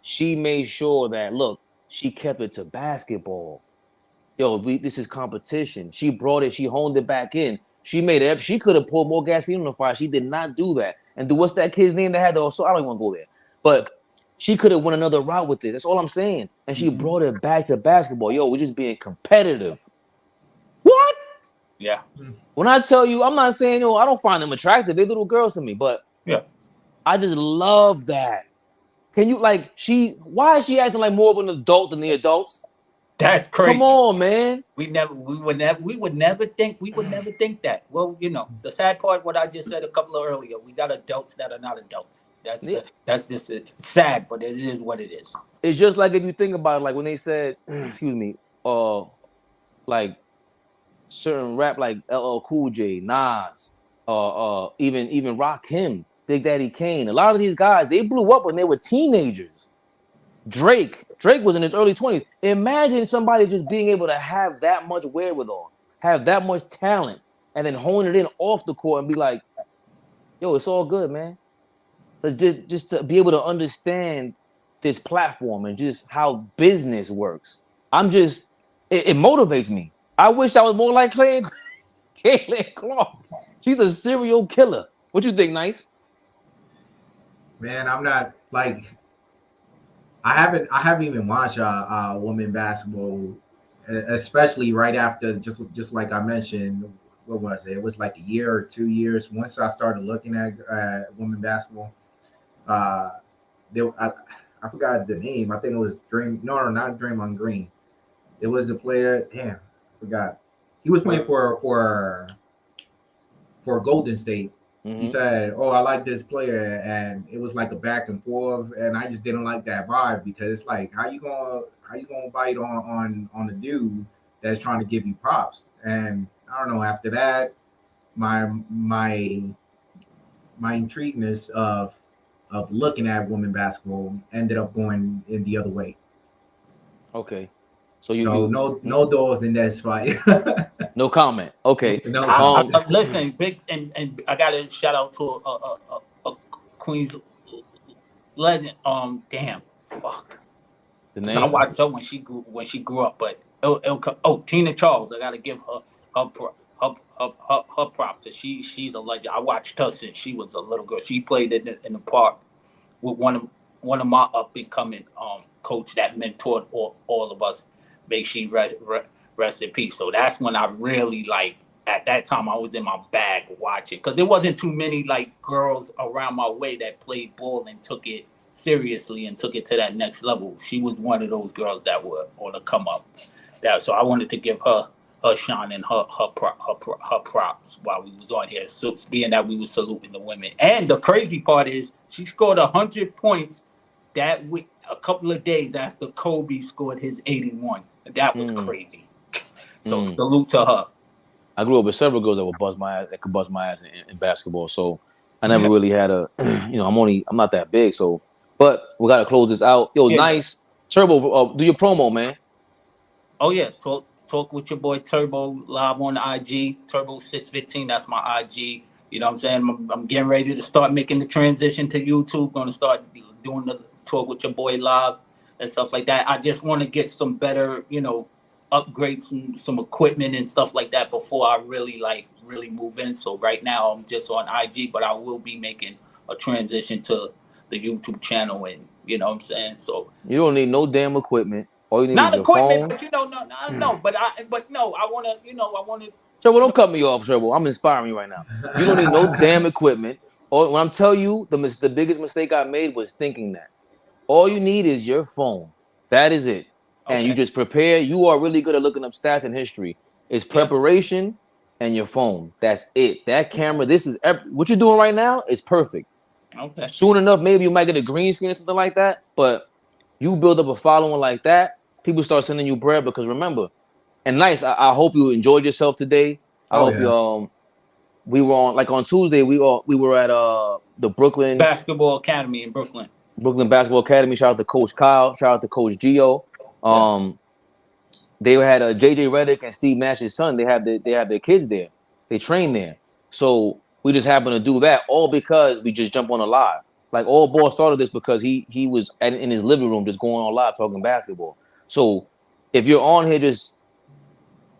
she made sure that, look, she kept it to basketball. Yo, this is competition. She brought it. She honed it back in. She made it. She could have poured more gasoline on the fire. She did not do that. And what's that kid's name that had the? So I don't even want to go there. But she could have went another route with it. That's all I'm saying. And she brought it back to basketball. Yo, we're just being competitive. What? Yeah. When I tell you, I'm not saying, I don't find them attractive. They're little girls to me. But yeah, I just love that. Can you why is she acting like more of an adult than the adults? That's crazy. Come on, man. We would never think that. Well, the sad part, what I just said a couple of earlier, we got adults that are not adults. That's just it. It's sad, but it is what it is. It's just like if you think about it, like when they said, excuse me, like certain rap like LL Cool J, Nas, even Rakim, Big Daddy Kane. A lot of these guys, they blew up when they were teenagers. Drake was in his early 20s. Imagine somebody just being able to have that much wherewithal, have that much talent, and then hone it in off the court and be like, yo, it's all good, man. So just to be able to understand this platform and just how business works. It motivates me. I wish I was more like Caitlin Clark. She's a serial killer. What you think, Nice? Man, I'm not like... I haven't even watched women basketball, especially right after just like I mentioned. What was it? It was like a year or 2 years. Once I started looking at women basketball, I forgot the name. I think it was No, not Draymond Green. It was a player. Damn, I forgot. He was playing for Golden State. He said, "Oh, I like this player," and it was like a back and forth, and I just didn't like that vibe because it's like, how you gonna bite on the dude that's trying to give you props? And I don't know. After that, my intrigueness of looking at women basketball ended up going in the other way. Okay, no doors in that spot. No comment. Okay. No. Listen, big and I got to shout out to a Queens legend. Damn, fuck. The name? I watched her when she grew up, but Tina Charles. I got to give her props. She's a legend. I watched her since she was a little girl. She played in the park with one of my up and coming coach that mentored all of us. May she rest in peace. So that's when I really at that time I was in my bag watching, because there wasn't too many girls around my way that played ball and took it seriously and took it to that next level. She was one of those girls that were on the come up. So I wanted to give her shine and her props while we was on here. So being that we were saluting the women. And the crazy part is she scored 100 points that week, a couple of days after Kobe scored his 81. That was crazy. So salute to her. I grew up with several girls that could bust my ass in basketball. So I never really had I'm not that big. So, but we got to close this out. Yo, Nice. Turbo, do your promo, man. Oh yeah. Talk with your boy Turbo live on the IG. Turbo 615. That's my IG. You know what I'm saying? I'm getting ready to start making the transition to YouTube. Going to start doing the Talk with your boy live and stuff like that. I just want to get some better, upgrade some equipment and stuff like that before I really move in. So right now I'm just on IG, but I will be making a transition to the YouTube channel, and you know what I'm saying. So you don't need no damn equipment. All you need is not your equipment, phone. but you know, no, but I want to, I want to. Trevor, don't cut me off, Trevor. I'm inspiring you right now. You don't need no damn equipment. Or when I'm telling you, the biggest mistake I made was thinking that. All you need is your phone. That is it. And you Okay. just prepare. You are really good at looking up stats and history. It's preparation and your phone. That's it. That camera, what you're doing right now is perfect. Okay. Soon enough, maybe you might get a green screen or something like that. But you build up a following like that, people start sending you bread because remember, and nice, I hope you enjoyed yourself today. I hope you we were on Tuesday, we were at the Brooklyn Basketball Academy in Brooklyn. Brooklyn Basketball Academy. Shout out to Coach Kyle. Shout out to Coach Gio. They had JJ Redick and Steve Nash's son. They have their kids there. They train there. So we just happened to do that all because we just jump on a live. Like Allball started this because he was in his living room just going on live talking basketball. So if you're on here just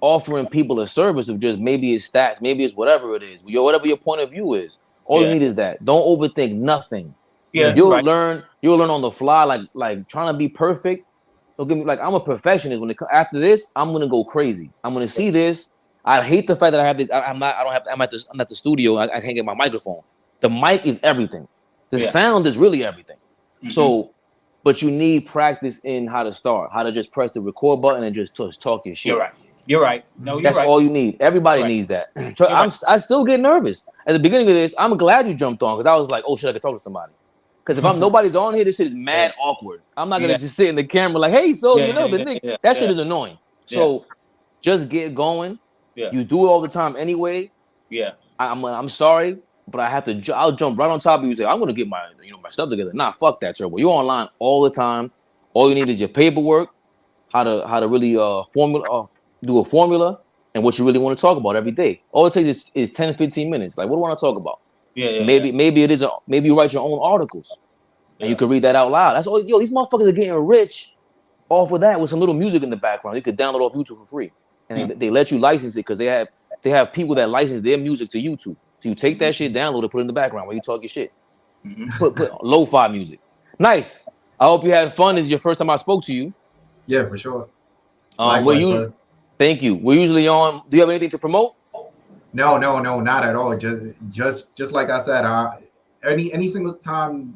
offering people a service of just maybe it's stats, maybe it's whatever it is, whatever your point of view is, all you need is that. Don't overthink nothing. Yeah, You'll learn on the fly, like trying to be perfect. Don't get me like I'm a perfectionist. After this, I'm gonna go crazy. I'm gonna see this. I hate the fact that I have this. I'm at the studio. I can't get my microphone. The mic is everything. The sound is really everything. Mm-hmm. So, but you need practice in how to start, how to just press the record button and just talk your shit. You're right. No, you're That's right. all you need. Everybody needs that. I still get nervous. At the beginning of this, I'm glad you jumped on because I was like, oh shit, I could talk to somebody. Because if nobody's on here, this shit is mad awkward. I'm not gonna just sit in the camera like, hey, so that shit is annoying. So just get going. Yeah. You do it all the time anyway. Yeah. I'm sorry, but I have to. I'll jump right on top of you and say, I'm gonna get my stuff together. Nah, fuck that, Turbo. You're online all the time. All you need is your paperwork, how to really do a formula, and what you really want to talk about every day. All it takes is 10, 15 minutes. Like, what do I want to talk about? Maybe it is maybe you write your own articles and you can read that out loud. That's all. These motherfuckers are getting rich off of that with some little music in the background. You could download off YouTube for free, and they let you license it because they have people that license their music to YouTube. So you take that shit, download it, put it in the background while you talk your shit. Put lo-fi music. Nice. I hope you had fun. This is your first time I spoke to you. Yeah, for sure. Thank you. We're usually on. Do you have anything to promote? No, not at all. Just like I said, any single time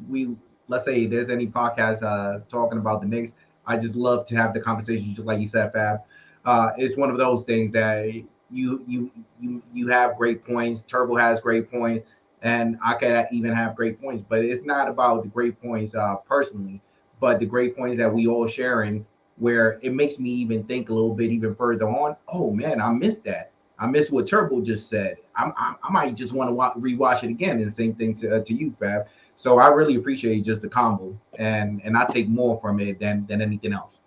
let's say there's any podcast talking about the Knicks, I just love to have the conversation, just like you said, Fab. It's one of those things that you have great points. Turbo has great points, and I can even have great points. But it's not about the great points personally, but the great points that we all sharing, where it makes me even think a little bit even further on. Oh man, I missed that. I missed what Turbo just said. I might just want to rewatch it again. And the same thing to you, Fab. So I really appreciate just the combo, and I take more from it than anything else.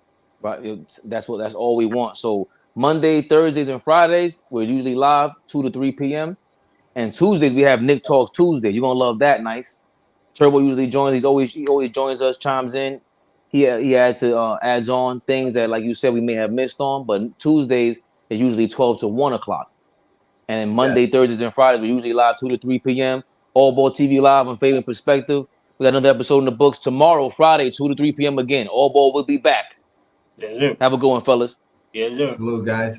Right, that's all we want. So Monday, Thursdays, and Fridays we're usually live 2 to 3 p.m. And Tuesdays we have Nick Talks Tuesday. You're gonna love that. Nice. Turbo usually joins. He always joins us, chimes in. He adds on things that, like you said, we may have missed on. But Tuesdays is usually 12 to 1 o'clock. And then Monday, Thursdays, and Fridays, we're usually live 2 to 3 p.m. AllBallTV live on Fabian PerspecTV. We got another episode in the books tomorrow, Friday, 2 to 3 p.m. again. Allball will be back. Yes, sir. Have a good one, fellas. Yes, sir. Salute, guys.